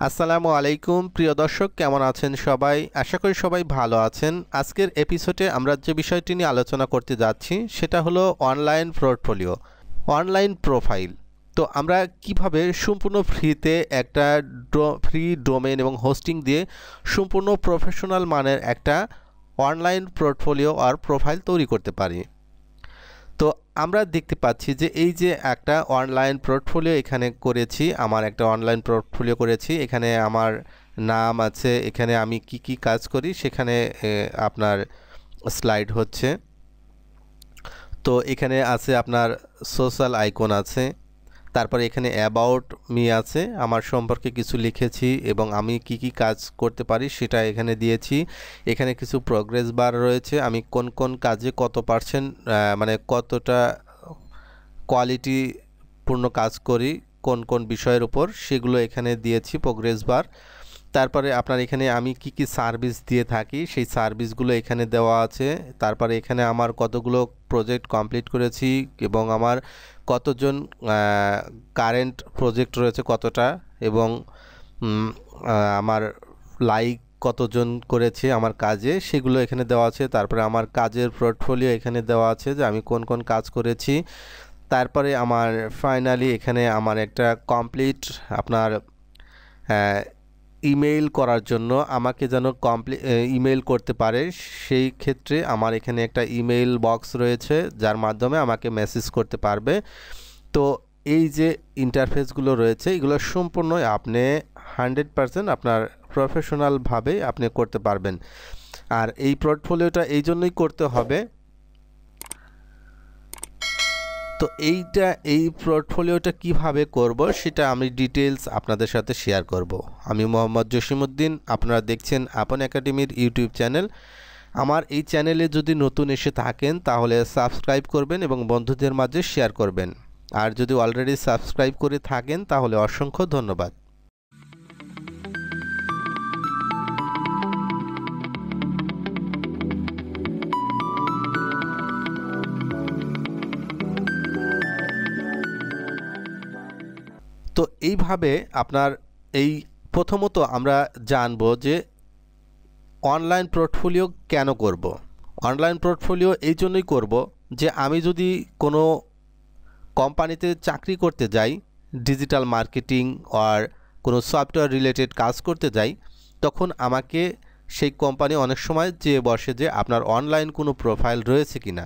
আসসালামু আলাইকুম প্রিয় দর্শক, কেমন আছেন সবাই? আশা করি সবাই ভালো আছেন। আজকের এপিসোডে আমরা যে বিষয়টি নিয়ে আলোচনা করতে যাচ্ছি সেটা হলো অনলাইন পোর্টফোলিও, অনলাইন প্রোফাইল। তো আমরা কিভাবে সম্পূর্ণ ফ্রিতে একটা ফ্রি ডোমেন এবং হোস্টিং দিয়ে সম্পূর্ণ প্রফেশনাল মানের একটা অনলাইন পোর্টফোলিও আর প্রোফাইল তৈরি করতে পারি। তো আমরা দেখতে পাচ্ছি যে এই যে একটা অনলাইন পোর্টফোলিও এখানে করেছি, আমার একটা অনলাইন পোর্টফোলিও করেছি। এখানে আমার নাম আছে, এখানে আমি কি কি কাজ করি সেখানে আপনার স্লাইড হচ্ছে। তো এখানে আছে আপনার সোশ্যাল আইকন আছে, তারপরে এখানে অ্যাবাউট মি আছে, আমার সম্পর্কে কিছু লিখেছি এবং আমি কি কি কাজ করতে পারি সেটা এখানে দিয়েছি। এখানে কিছু প্রোগ্রেস বার রয়েছে, আমি কোন কোন কাজে কত পার্সেন্ট মানে কতটা কোয়ালিটিপূর্ণ কাজ করি কোন কোন বিষয়ের উপর সেগুলো এখানে দিয়েছি প্রোগ্রেস বার। তারপরে আপনার এখানে আমি কি কি সার্ভিস দিয়ে থাকি সেই সার্ভিসগুলো এখানে দেওয়া আছে। তারপরে এখানে আমার কতগুলো প্রজেক্ট কমপ্লিট করেছি এবং আমার কতজন কারেন্ট প্রজেক্ট রয়েছে কতটা, এবং আমার লাইক কতজন করেছে আমার কাজে সেগুলো এখানে দেওয়া আছে। তারপরে আমার কাজের পোর্টফোলিও এখানে দেওয়া আছে যে আমি কোন কোন কাজ করেছি। তারপরে আমার ফাইনালি এখানে আমার একটা কমপ্লিট আপনার ইমেইল করার জন্য আমাকে যেন ইমেইল করতে পারে সেই ক্ষেত্রে আমার এখানে একটা ইমেইল বক্স রয়েছে যার মাধ্যমে আমাকে মেসেজ করতে পারবে। তো এই যে ইন্টারফেসগুলো রয়েছে এগুলো সম্পূর্ণ আপনি 100% আপনার প্রফেশনালভাবে আপনি করতে পারবেন। আর এই পোর্টফোলিওটা এই জন্যই করতে হবে, তো এই পোর্টফোলিওটা কিভাবে করব সেটা আমি ডিটেলস আপনাদের সাথে শেয়ার করব। আমি মোহাম্মদ জসিমউদ্দিন, আপনারা দেখছেন আপন একাডেমির ইউটিউব চ্যানেল। আমার এই চ্যানেলে যদি নতুন এসে থাকেন তাহলে সাবস্ক্রাইব করবেন এবং বন্ধুদের মাঝে শেয়ার করবেন। আর যদি অলরেডি সাবস্ক্রাইব করে থাকেন তাহলে অসংখ্য ধন্যবাদ। তো এইভাবে আপনার এই প্রথমত আমরা জানব যে অনলাইন পোর্টফোলিও কেন করব। অনলাইন পোর্টফোলিও এই জন্যই করব যে আমি যদি কোনো কোম্পানিতে চাকরি করতে যাই, ডিজিটাল মার্কেটিং আর কোনো সফটওয়্যার রিলেটেড কাজ করতে যাই, তখন আমাকে সেই কোম্পানি অনেক সময় যে বসে যে আপনার অনলাইন কোনো প্রোফাইল রয়েছে কিনা।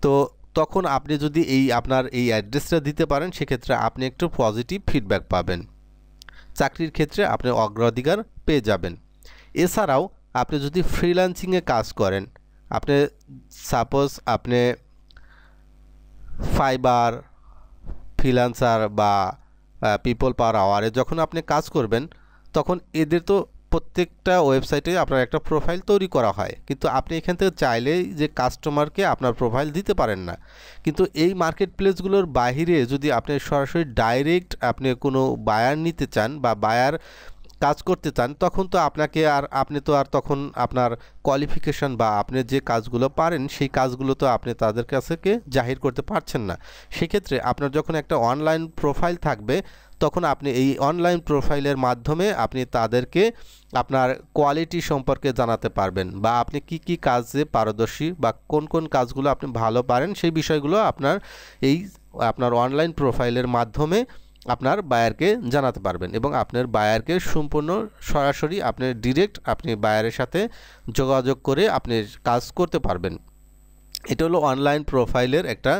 তো তখন আপনি যদি আপনার এই অ্যাড্রেসটা দিতে পারেন সেক্ষেত্রে আপনি একটু পজিটিভ ফিডব্যাক পাবেন, চাকরির ক্ষেত্রে আপনি অগ্রাধিকার পেয়ে যাবেন। এছাড়াও আপনি যদি ফ্রিল্যান্সিংয়ে কাজ করেন, আপনি সাপোজ আপনি ফাইবার, ফ্রিল্যান্সার বা পিপল পাওয়ার আওয়ারে যখন আপনি কাজ করবেন তখন এদের তো প্রত্যেকটা ওয়েবসাইটে আপনার একটা প্রোফাইল তৈরি করা হয়, কিন্তু আপনি এখান থেকে চাইলেই যে কাস্টমারকে আপনার প্রোফাইল দিতে পারেন না। কিন্তু এই মার্কেট প্লেসগুলোর বাইরে যদি আপনি সরাসরি ডাইরেক্ট আপনি কোনো বায়ার নিতে চান বা বায়ার কাজ করতে চান তখন তো আপনি তো আর তখন আপনার কোয়ালিফিকেশন বা আপনি যে কাজগুলো পারেন সেই কাজগুলো তো আপনি তাদের কাছে জাহির করতে পারছেন না। সেক্ষেত্রে আপনার যখন একটা অনলাইন প্রোফাইল থাকবে তখন আপনি এই অনলাইন প্রোফাইলের মাধ্যমে আপনি তাদেরকে আপনার কোয়ালিটি সম্পর্কে জানাতে পারবেন বা আপনি কি কি কাজে পারদর্শী বা কোন কোন কাজগুলো আপনি ভালো পারেন সেই বিষয়গুলো আপনার অনলাইন প্রোফাইলের মাধ্যমে আপনার বায়ারকে জানাতে পারবেন এবং আপনার বায়ারকে সম্পূর্ণ সরাসরি আপনি ডিরেক্ট আপনি বায়ারের সাথে যোগাযোগ করে আপনি কাজ করতে পারবেন। এটা হলো অনলাইন প্রোফাইলের একটা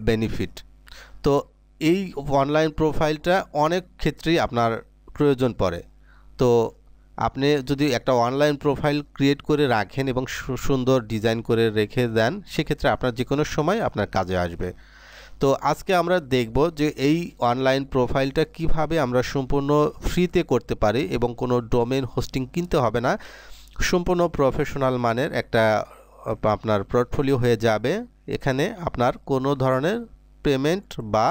বেনিফিট। তো এই অনলাইন প্রোফাইলটা অনেক ক্ষেত্রেই আপনার প্রয়োজন পড়ে। তো আপনি যদি একটা অনলাইন প্রোফাইল ক্রিয়েট করে রাখেন এবং সুন্দর ডিজাইন করে রেখে দেন সেক্ষেত্রে আপনার যে কোনো সময় আপনার কাজে আসবে। তো আজকে আমরা দেখব যে এই অনলাইন প্রোফাইলটা কিভাবে আমরা সম্পূর্ণ ফ্রিতে করতে পারি এবং কোনো ডোমেন হোস্টিং কিনতে হবে না, সম্পূর্ণ প্রফেশনাল মানের একটা আপনার পোর্টফোলিও হয়ে যাবে। এখানে আপনার কোনো ধরনের পেমেন্ট বা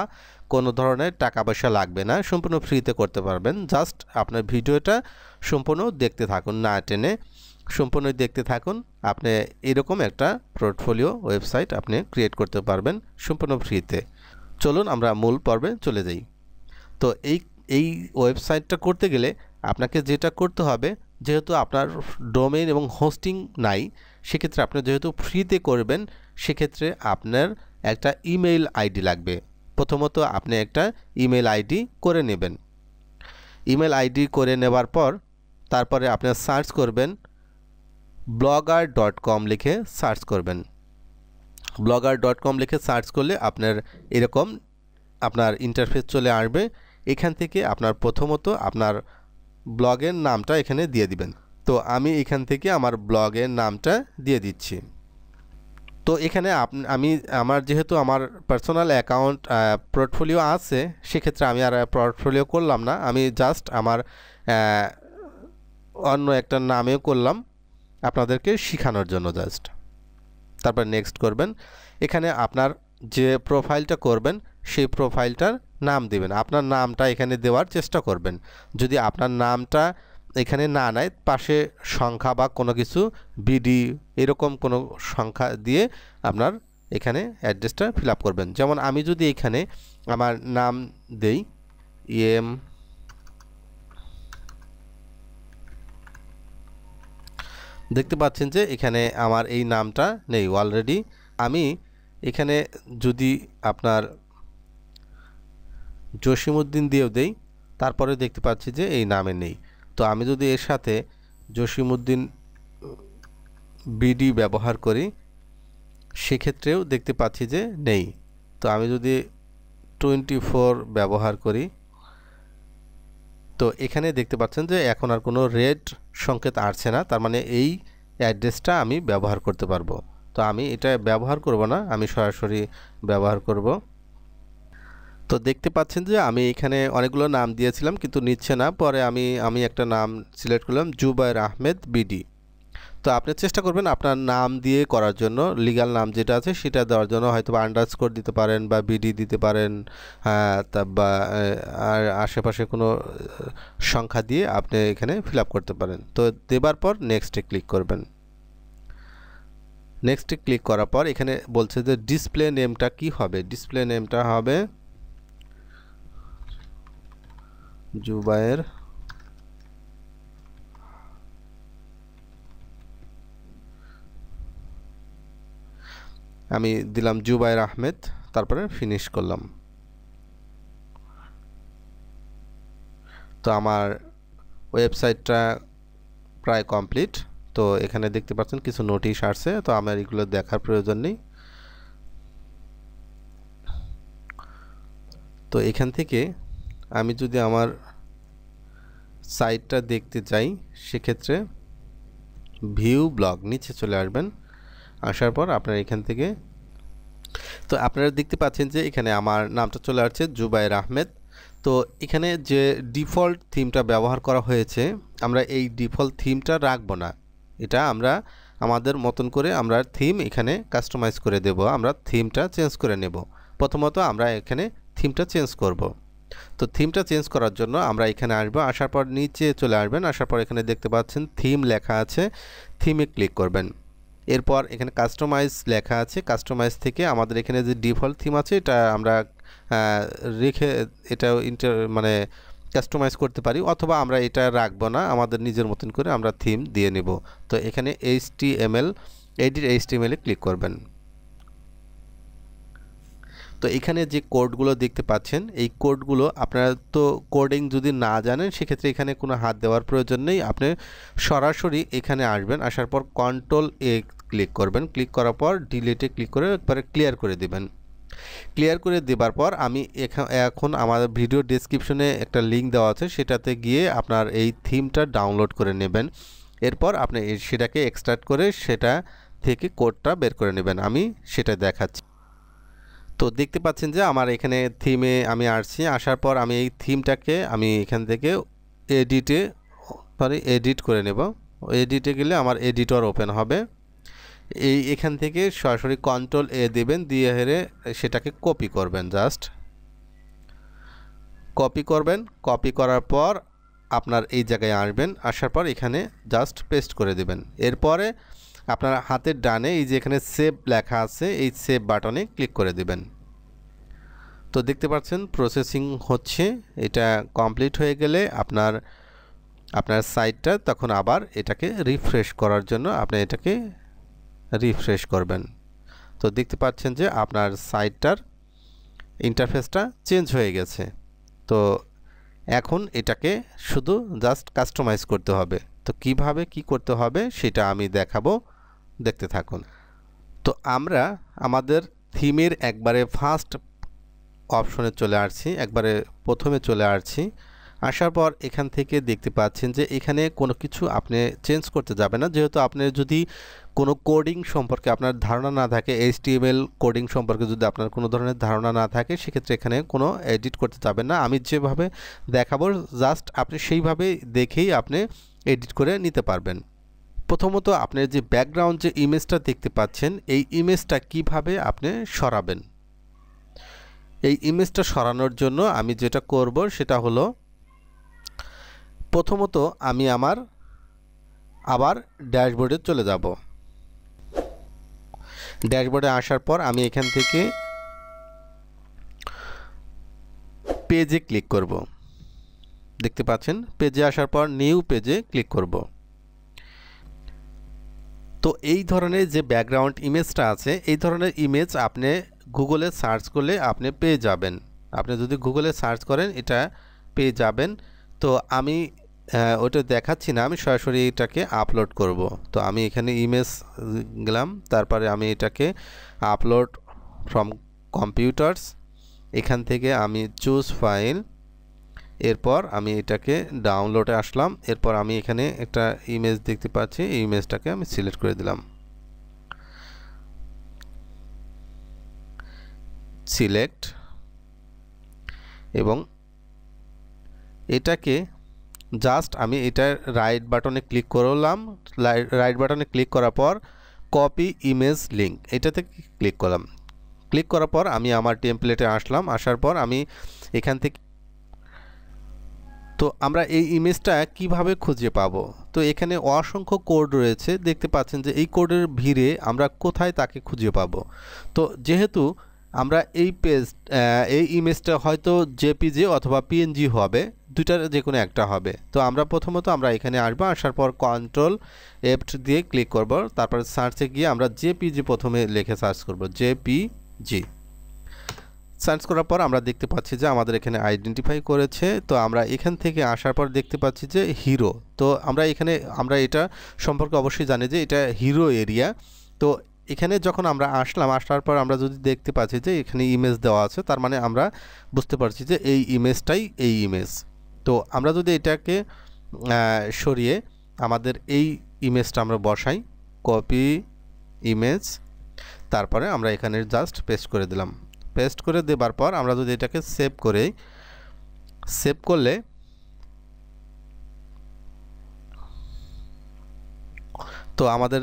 কোনো ধরনের টাকা পয়সা লাগবে না, সম্পূর্ণ ফ্রিতে করতে পারবেন। জাস্ট আপনার ভিডিওটা সম্পূর্ণ দেখতে থাকুন, না টেনে সম্পূর্ণ দেখতে থাকুন। আপনি এরকম একটা পোর্টফোলিও ওয়েবসাইট আপনি ক্রিয়েট করতে পারবেন সম্পূর্ণ ফ্রিতে। চলুন আমরা মূল পর্বে চলে যাই। তো এই ওয়েবসাইটটা করতে গেলে আপনাকে যেটা করতে হবে, যেহেতু আপনার ডোমেইন এবং হোস্টিং নাই, সেক্ষেত্রে আপনি যেহেতু ফ্রিতে করবেন, সেক্ষেত্রে আপনার একটা ইমেইল আইডি লাগবে। প্রথমত আপনি একটা ইমেল আইডি করে নেবেন। ইমেল আইডি করে নেবার পর তারপরে আপনি সার্চ করবেন blogger.com লিখে সার্চ করবেন। blogger.com লিখে সার্চ করলে আপনার এরকম আপনার ইন্টারফেস চলে আসবে। এখান থেকে আপনার প্রথমত আপনার ব্লগের নামটা এখানে দিয়ে দিবেন। তো আমি এখান থেকে আমার ব্লগের নামটা দিয়ে দিচ্ছি। তো এখানে আমি আমার যেহেতু আমার পার্সোনাল অ্যাকাউন্ট পোর্টফোলিও আছে, সেক্ষেত্রে আমি আর পোর্টফোলিও করলাম না, আমি জাস্ট আমার অন্য একটা নামেও করলাম আপনাদেরকে শেখানোর জন্য জাস্ট। তারপর নেক্সট করবেন। এখানে আপনার যে প্রোফাইলটা করবেন সেই প্রোফাইলটার নাম দিবেন। আপনার নামটা এখানে দেওয়ার চেষ্টা করবেন। যদি আপনার নামটা এখানে না নেয়, পাশে সংখ্যা বা কোনো কিছু বিডি এরকম কোনো সংখ্যা দিয়ে আপনার এখানে অ্যাড্রেসটা ফিল আপ করবেন। যেমন আমি যদি এখানে আমার নাম দেই এম, দেখতে পাচ্ছেন যে এখানে আমার এই নামটা নেই অলরেডি। আমি এখানে যদি আপনার জসিমউদ্দিন দিয়েও দেই, তারপরে দেখতে পাচ্ছি যে এই নামে নেই। তো আমি যদি এর সাথে জসিমউদ্দিন বিডি ব্যবহার করি, সেক্ষেত্রেও দেখতে পাচ্ছি যে নেই। তো আমি যদি 24 ব্যবহার করি, তো এখানে দেখতে পাচ্ছেন যে এখন আর কোনো রেড সংকেত আসছে না, তার মানে এই অ্যাড্রেসটা আমি ব্যবহার করতে পারবো। তো আমি এটা ব্যবহার করব না, আমি সরাসরি ব্যবহার করব। তো দেখতে পাচ্ছেন যে আমি এখানে অনেকগুলো নাম দিয়েছিলাম কিন্তু নিচ্ছে না। পরে আমি একটা নাম সিলেক্ট করলাম, জুবায়ের আহমেদ বিডি। তো আপনি চেষ্টা করবেন আপনার নাম দিয়ে করার জন্য, লিগ্যাল নাম যেটা আছে সেটা দেওয়ার জন্য। হয়তো বা আন্ডারস্কোর দিতে পারেন বা বিডি দিতে পারেন, তা বা আর আশেপাশে কোনো সংখ্যা দিয়ে আপনি এখানে ফিল আপ করতে পারেন। তো দেবার পর নেক্সটে ক্লিক করবেন। নেক্সটে ক্লিক করার পর এখানে বলছে যে ডিসপ্লে নেমটা কি হবে। ডিসপ্লে নেমটা হবে জুবায়ের আমি দিলাম জুবায়ের আহমেদ, তারপরে ফিনিশ করলাম। তো আমার ওয়েবসাইটটা প্রায় কমপ্লিট। তো এখানে দেখতে পাচ্ছেন কিছু নোটিশ আসছে, তো আমার এগুলো দেখার প্রয়োজন নেই। তো এখান থেকে আমি যদি আমার সাইটটা দেখতে চাই, সেক্ষেত্রে ভিউ ব্লগ নিচে চলে আসবেন। আসার পর আপনার এখান থেকে, তো আপনারা দেখতে পাচ্ছেন যে এখানে আমার নামটা চলে আসছে জুবায়ের আহমেদ। তো এখানে যে ডিফল্ট থিমটা ব্যবহার করা হয়েছে, আমরা এই ডিফল্ট থিমটা রাখবো না, এটা আমরা আমাদের মতন করে আমরা থিম এখানে কাস্টমাইজ করে দেব। আমরা থিমটা চেঞ্জ করে নেব। প্রথমত আমরা এখানে থিমটা চেঞ্জ করব। তো থিমটা চেঞ্জ করার জন্য আমরা এখানে আসবো, আসার পর নিচে চলে আসবেন। আসার পর এখানে দেখতে পাচ্ছেন থিম লেখা আছে, থিমে ক্লিক করবেন। এরপর এখানে কাস্টমাইজ লেখা আছে, কাস্টমাইজ থেকে আমাদের এখানে যে ডিফল্ট থিম আছে এটা আমরা রেখে এটা মানে কাস্টমাইজ করতে পারি, অথবা আমরা এটা রাখবো না, আমাদের নিজের মতন করে আমরা থিম দিয়ে নেব। তো এখানে HTML এডিট HTML এ ক্লিক করবেন। তো এখানে যে কোডগুলো দেখতে পাচ্ছেন, এই কোডগুলো আপনারা তো কোডিং যদি না জানেন, সেক্ষেত্রে এখানে কোনো হাত দেওয়ার প্রয়োজন নেই। আপনি সরাসরি এখানে আসবেন, আসার পর Ctrl+A ক্লিক করবেন। ক্লিক করার পর ডিলিটে ক্লিক করে একবারে ক্লিয়ার করে দেবেন। ক্লিয়ার করে দেবার পর আমি এখন আমার ভিডিও ডেসক্রিপশনে একটা লিঙ্ক দেওয়া আছে, সেটাতে গিয়ে আপনার এই থিমটা ডাউনলোড করে নেবেন। এরপর আপনি সেটাকে এক্সট্রাক্ট করে সেটা থেকে কোডটা বের করে নেবেন। আমি সেটা দেখাচ্ছি। তো দেখতে পাচ্ছেন যে আমার এখানে থিমে আমি আসছি। আসার পর আমি এই থিমটাকে আমি এখান থেকে এডিট করে নেব। এডিটে গেলে আমার এডিটর ওপেন হবে। এখান থেকে সরাসরি Ctrl+A দেবেন, দিয়ে হেরে সেটাকে কপি করবেন। জাস্ট কপি করবেন। কপি করার পর আপনার এই জায়গায় আসবেন, আসার পর এখানে জাস্ট পেস্ট করে দেবেন। এরপরে আপনার হাতের ডানে এই যে এখানে সেভ লেখা আছে, এই সেভ বাটনে ক্লিক করে দেবেন। তো দেখতে পাচ্ছেন প্রসেসিং হচ্ছে, এটা কমপ্লিট হয়ে গেলে আপনার সাইটটা তখন আবার এটাকে রিফ্রেশ করার জন্য আপনি এটাকে রিফ্রেশ করবেন। তো দেখতে পাচ্ছেন যে আপনার সাইটটার ইন্টারফেসটা চেঞ্জ হয়ে গেছে। তো এখন এটাকে শুধু জাস্ট কাস্টমাইজ করতে হবে। তো কিভাবে কি করতে হবে সেটা আমি দেখাবো, দেখতে থাকুন। তো আমরা আমাদের থিমের একবারে ফার্স্ট অপশনে চলে আসছি, একবারে প্রথমে চলে আসছি। আসার পর এখান থেকে দেখতে পাচ্ছেন যে এখানে কোনো কিছু আপনি চেঞ্জ করতে যাবেন না, যেহেতু আপনি যদি কোনো কোডিং সম্পর্কে আপনার ধারণা না থাকে, HTML কোডিং সম্পর্কে যদি আপনার কোনো ধরনের ধারণা না থাকে, সেক্ষেত্রে এখানে কোনো এডিট করতে যাবেন না। আমি যেভাবে দেখাবো জাস্ট আপনি সেইভাবে দেখেই আপনি এডিট করে নিতে পারবেন। প্রথমত আপনার যে ব্যাকগ্রাউন্ড যে ইমেজটা দেখতে পাচ্ছেন, এই ইমেজটা কিভাবে আপনি সরাবেন। এই ইমেজটা সরানোর জন্য আমি যেটা করব সেটা হলো, প্রথমত আমি আমার আবার ড্যাশবোর্ডে চলে যাব। ড্যাশবোর্ডে আসার পর আমি এখান থেকে পেজে ক্লিক করব। দেখতে পাচ্ছেন পেজে আসার পর নিউ পেজে ক্লিক করব। তো এই ধরনের যে ব্যাকগ্রাউন্ড ইমেজটা আছে, এই ধরনের ইমেজ আপনি গুগলে সার্চ করলে আপনি পেয়ে যাবেন। আপনি যদি গুগলে সার্চ করেন এটা পেয়ে যাবেন। তো আমি ওটা দেখাচ্ছি না, আমি সরাসরি এটাকে আপলোড করব। তো আমি এখানে ইমেজ গেলাম, তারপরে আমি এটাকে আপলোড ফ্রম কম্পিউটারস, এখান থেকে আমি চুজ ফাইল, এরপর আমি এটাকে ডাউনলোডে আসলাম। এরপর আমি এখানে একটা ইমেজ দেখতে পাচ্ছি, এই ইমেজটাকে আমি সিলেক্ট করে দিলাম, সিলেক্ট, এবং এটাকে জাস্ট আমি এটা রাইট বাটনে ক্লিক করলাম। রাইট বাটনে ক্লিক করার পর কপি ইমেজ লিঙ্ক এটাতে ক্লিক করলাম। ক্লিক করার পর আমি আমার টেমপ্লেটে আসলাম। আসার পর আমি এখান থেকে, তো আমরা এই ইমেজটা কিভাবে খুঁজে পাবো, তো এখানে অসংখ্য কোড রয়েছে, দেখতে পাচ্ছেন যে এই কোডের ভিড়ে আমরা কোথায় তাকে খুঁজে পাবো। তো যেহেতু আমরা এই ইমেজটা হয়তো জেপিজি অথবা পিএনজি হবে, দুইটার যে কোনো একটা হবে। তো আমরা প্রথমত আমরা এখানে আসবো, আসার পর কন্ট্রোল F দিয়ে ক্লিক করব, তারপর সার্চে গিয়ে আমরা জেপিজি প্রথমে লিখে সার্চ করব, জেপিজি। সার্চ করার পর আমরা দেখতে পাচ্ছি যে আমাদের এখানে আইডেন্টিফাই করেছে। তো আমরা এখান থেকে আসার পর দেখতে পাচ্ছি যে হিরো। তো আমরা এটা সম্পর্কে অবশ্যই জানি যে এটা হিরো এরিয়া। তো এখানে যখন আমরা আসার পর আমরা যদি দেখতে পাচ্ছি যে এখানে ইমেজ দেওয়া আছে, তার মানে আমরা বুঝতে পারছি যে এই ইমেজটাই এই ইমেজ। তো আমরা যদি এটাকে সরিয়ে আমাদের এই ইমেজটা আমরা বসাই, কপি ইমেজ, তারপরে আমরা এখানে জাস্ট পেস্ট করে দিলাম। পেস্ট করে দেবার পর আমরা যদি এটাকে সেভ করলে তো আমাদের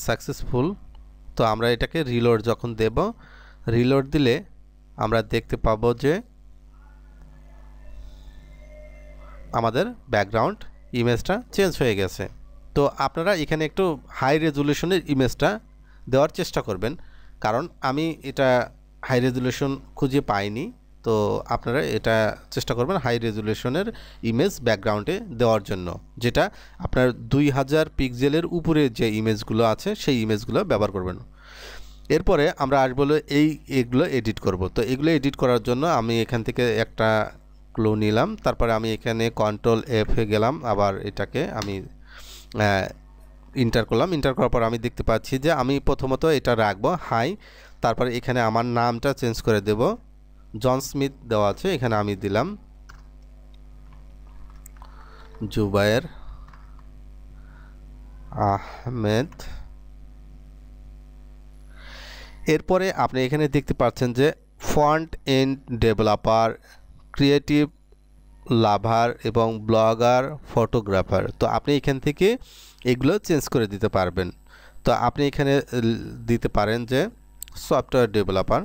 সাকসেসফুল। তো আমরা এটাকে রিলোড যখন দেব, রিলোড দিলে আমরা দেখতে পাবো যে আমাদের ব্যাকগ্রাউন্ড ইমেজটা চেঞ্জ হয়ে গেছে। তো আপনারা এখানে একটু হাই রেজুলেশনের ইমেজটা দেওয়ার চেষ্টা করবেন, কারণ আমি এটা হাই রেজুলেশন খুঁজে পাইনি। তো আপনারা এটা চেষ্টা করবেন হাই রেজুলেশনের ইমেজ ব্যাকগ্রাউন্ডে দেওয়ার জন্য, যেটা আপনার 2000 পিক্সেলের উপরে যে ইমেজগুলো আছে সেই ইমেজগুলো ব্যবহার করবেন। এরপরে আমরা আসবো এগুলো এডিট করব। তো এগুলো এডিট করার জন্য আমি এখান থেকে একটা ক্লু নিলাম, তারপরে আমি এখানে কন্ট্রোল F এ গেলাম, আবার এটাকে আমি ইন্টার করলাম। ইন্টার করার পর আমি দেখতে পাচ্ছি যে আমি প্রথমত এটা রাখবো হাই, তারপরে এখানে আমার নামটা চেঞ্জ করে দেব, জন স্মিথ দেওয়া আছে, এখানে আমি দিলাম জুবায়ের আহমেদ। এরপরে আপনি এখানে দেখতে পাচ্ছেন যে ফন্ট এন্ড ডেভেলপার, ক্রিয়েটিভ লাভার এবং ব্লগার, ফটোগ্রাফার। তো আপনি এখান থেকে এগুলো চেঞ্জ করে দিতে পারবেন। তো আপনি এখানে দিতে পারেন যে সফটওয়্যার ডেভেলপার।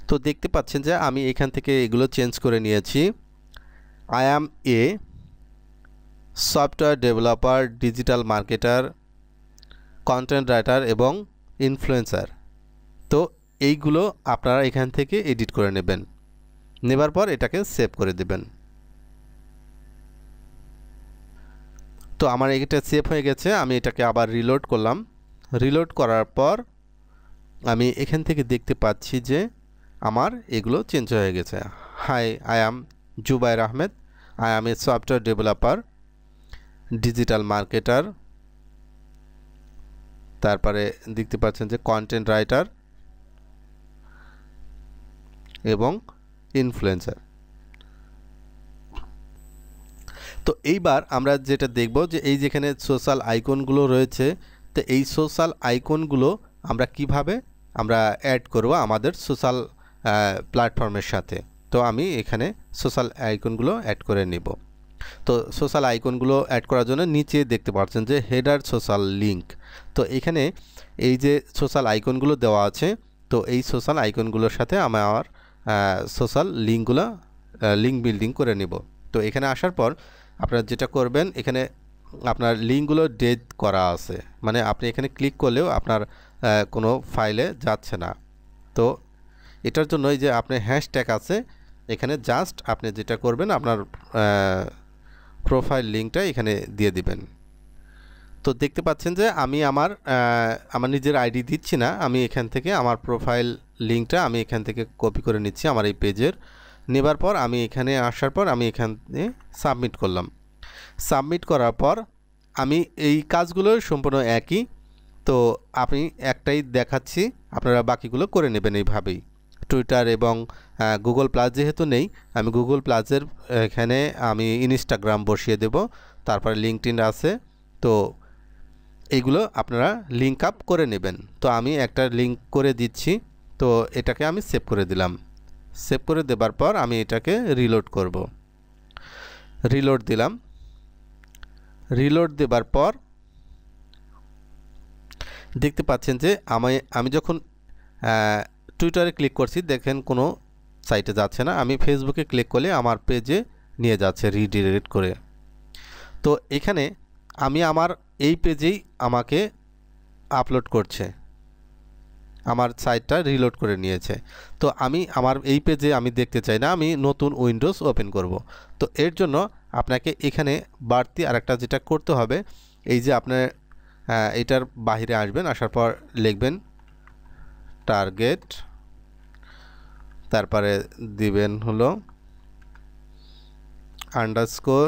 তো দেখতে পাচ্ছেন যে আমি এখান থেকে এগুলো চেঞ্জ করে নিয়েছি। I am a software developer, digital marketer, content writer এবং ইনফ্লুয়েন্সার। এইগুলো আপনারা এখান থেকে এডিট করে নেবেন, নেবার পর এটাকে সেভ করে দেবেন। তো আমার এটা সেভ হয়ে গেছে, আমি এটাকে আবার রিলোড করলাম। রিলোড করার পর আমি এখান থেকে দেখতে পাচ্ছি যে আমার এগুলো চেঞ্জ হয়ে গেছে। Hi, I am Zubair Ahmed, I am a software developer, digital marketer, তারপরে দেখতে পাচ্ছেন যে কন্টেন্ট রাইটার এবং ইনফ্লুয়েন্সার। তো এইবার আমরা যেটা দেখব যে এই যেখানে সোশ্যাল আইকনগুলো রয়েছে, তো এই সোশ্যাল আইকনগুলো আমরা কিভাবে আমরা অ্যাড করব আমাদের সোশ্যাল প্ল্যাটফর্মের সাথে। তো আমি এখানে সোশ্যাল আইকনগুলো অ্যাড করে নেব। তো সোশ্যাল আইকনগুলো অ্যাড করার জন্য নিচে দেখতে পাচ্ছেন যে হেডার সোশ্যাল লিঙ্ক। তো এখানে এই যে সোশ্যাল আইকনগুলো দেওয়া আছে, তো এই সোশ্যাল আইকনগুলোর সাথে আমার সোশ্যাল লিঙ্কগুলো লিঙ্ক বিল্ডিং করে নেব। তো এখানে আসার পর আপনারা যেটা করবেন, এখানে আপনার লিঙ্কগুলো ডেট করা আছে, মানে আপনি এখানে ক্লিক করলেও আপনার কোনো ফাইলে যাচ্ছে না। তো এটার জন্য এই যে আপনার হ্যাশট্যাগ আছে, এখানে জাস্ট আপনি যেটা করবেন আপনার প্রোফাইল লিঙ্কটা এখানে দিয়ে দিবেন। তো দেখতে পাচ্ছেন যে আমি আমার নিজের আইডি দিচ্ছি না, আমি এখান থেকে আমার প্রোফাইল লিঙ্কটা আমি এখান থেকে কপি করে নিচ্ছি আমার এই পেজের। নেবার পর আমি এখানে আসার পর আমি এখানে সাবমিট করলাম। সাবমিট করার পর আমি এই কাজগুলো সম্পূর্ণ একই, তো আমি একটাই দেখাচ্ছি, আপনারা বাকিগুলো করে নেবেন এইভাবেই। টুইটার এবং গুগল প্লাস যেহেতু নেই, আমি গুগল প্লাসের এখানে আমি ইনস্টাগ্রাম বসিয়ে দেব, তারপরে লিঙ্কডইন আছে, তো এইগুলো আপনারা লিঙ্ক আপ করে নেবেন। তো আমি একটা লিঙ্ক করে দিচ্ছি, তো এটাকে আমি সেভ করে দিলাম। সেভ করে দেবার পর আমি এটাকে রিলোড করব। রিলোড দিলাম। রিলোড দেবার পর দেখতে পাচ্ছেন যে আমি যখন টুইটারে ক্লিক করছি, দেখেন কোনো সাইটে যাচ্ছে না। আমি ফেসবুকে ক্লিক করলে আমার পেজে নিয়ে যাচ্ছে রিডিরেক্ট করে। তো এখানে আমি আমার এই পেজেই আমাকে আপলোড করছে, আমার সাইটটা রিলোড করে নিয়েছে। তো আমি আমার এই পেজে আমি দেখতে চাই না, আমি নতুন উইন্ডোজ ওপেন করব। তো এর জন্য আপনাকে এখানে বাড়তি আরেকটা যেটা করতে হবে, এই যে আপনার এটার বাহিরে আসবেন, আসার পর লিখবেন টার্গেট, তারপরে দিবেন হলো আন্ডারস্কোর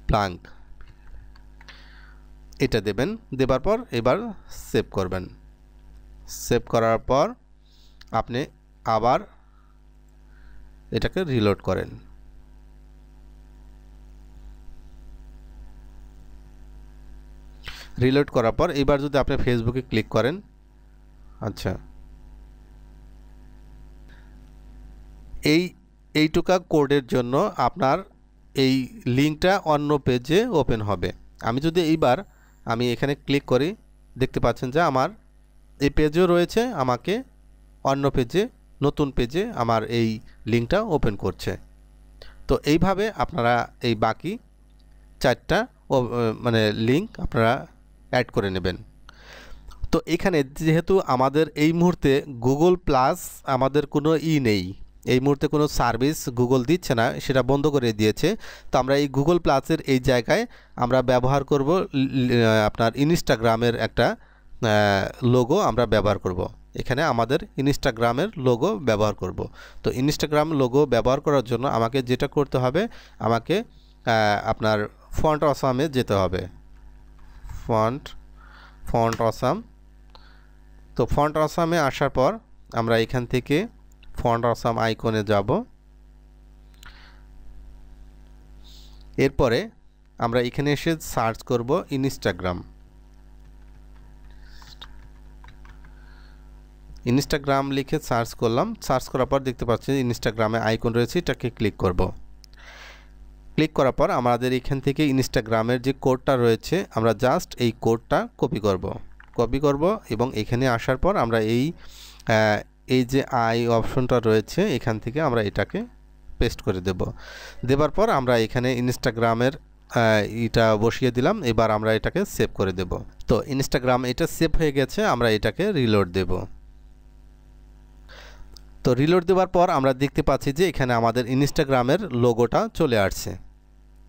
প্লাঙ্ক, এটা দেবেন। দেবার পর এবার সেভ করবেন। সেভ করার পর আপনি আবার এটাকে রিলোড করেন। রিলোড করার পর এবার যদি আপনি ফেসবুকে ক্লিক করেন, আচ্ছা এইটুকা কোডের জন্য আপনার এই লিঙ্কটা অন্য পেজে ওপেন হবে। আমি যদি এইবার আমি এখানে ক্লিক করি, দেখতে পাচ্ছেন যে আমার এই পেজও রয়েছে, আমাকে অন্য পেজে নতুন পেজে আমার এই লিঙ্কটা ওপেন করছে। তো এইভাবে আপনারা এই বাকি চারটা মানে লিঙ্ক আপনারা অ্যাড করে নেবেন। তো এখানে যেহেতু আমাদের এই মুহূর্তে গুগল প্লাস আমাদের কোনো নেই, এই মুহূর্তে কোনো সার্ভিস গুগল দিচ্ছে না, সেটা বন্ধ করে দিয়েছে। তো আমরা এই গুগল প্লাসের এই জায়গায় আমরা ব্যবহার করব আপনার ইনস্টাগ্রামের একটা লোগো আমরা ব্যবহার করব। এখানে আমাদের ইনস্টাগ্রামের লোগো ব্যবহার করব। তো ইনস্টাগ্রাম লোগো ব্যবহার করার জন্য আমাকে যেটা করতে হবে, আমাকে আপনার ফন্ট অসামে যেতে হবে। Font awesome. তো ফন্ট অসামে আসার পর আমরা এখান থেকে ফন্ট অসাম আইকনে যাব। এরপরে আমরা এখানে এসে সার্চ করব ইনস্টাগ্রাম। ইনস্টাগ্রাম লিখে সার্চ করলাম। সার্চ করার পর দেখতে পাচ্ছি ইনস্টাগ্রামে আইকন রয়েছে, এটাকে ক্লিক করব। ক্লিক করার পর আমাদের এখান থেকে ইনস্টাগ্রামের যে কোডটা রয়েছে, আমরা জাস্ট এই কোডটা কপি করব এবং এখানে আসার পর আমরা এই যে আই অপশনটা রয়েছে, এখান থেকে আমরা এটাকে পেস্ট করে দেবার পর আমরা এখানে ইনস্টাগ্রামের এটা বসিয়ে দিলাম। এবার আমরা এটাকে সেভ করে দেব। তো ইনস্টাগ্রাম এটা সেভ হয়ে গেছে, আমরা এটাকে রিলোড দেব। তো রিলোড দেওয়ার পর আমরা দেখতে পাচ্ছি যে এখানে আমাদের ইনস্টাগ্রামের লোগোটা চলে আসছে।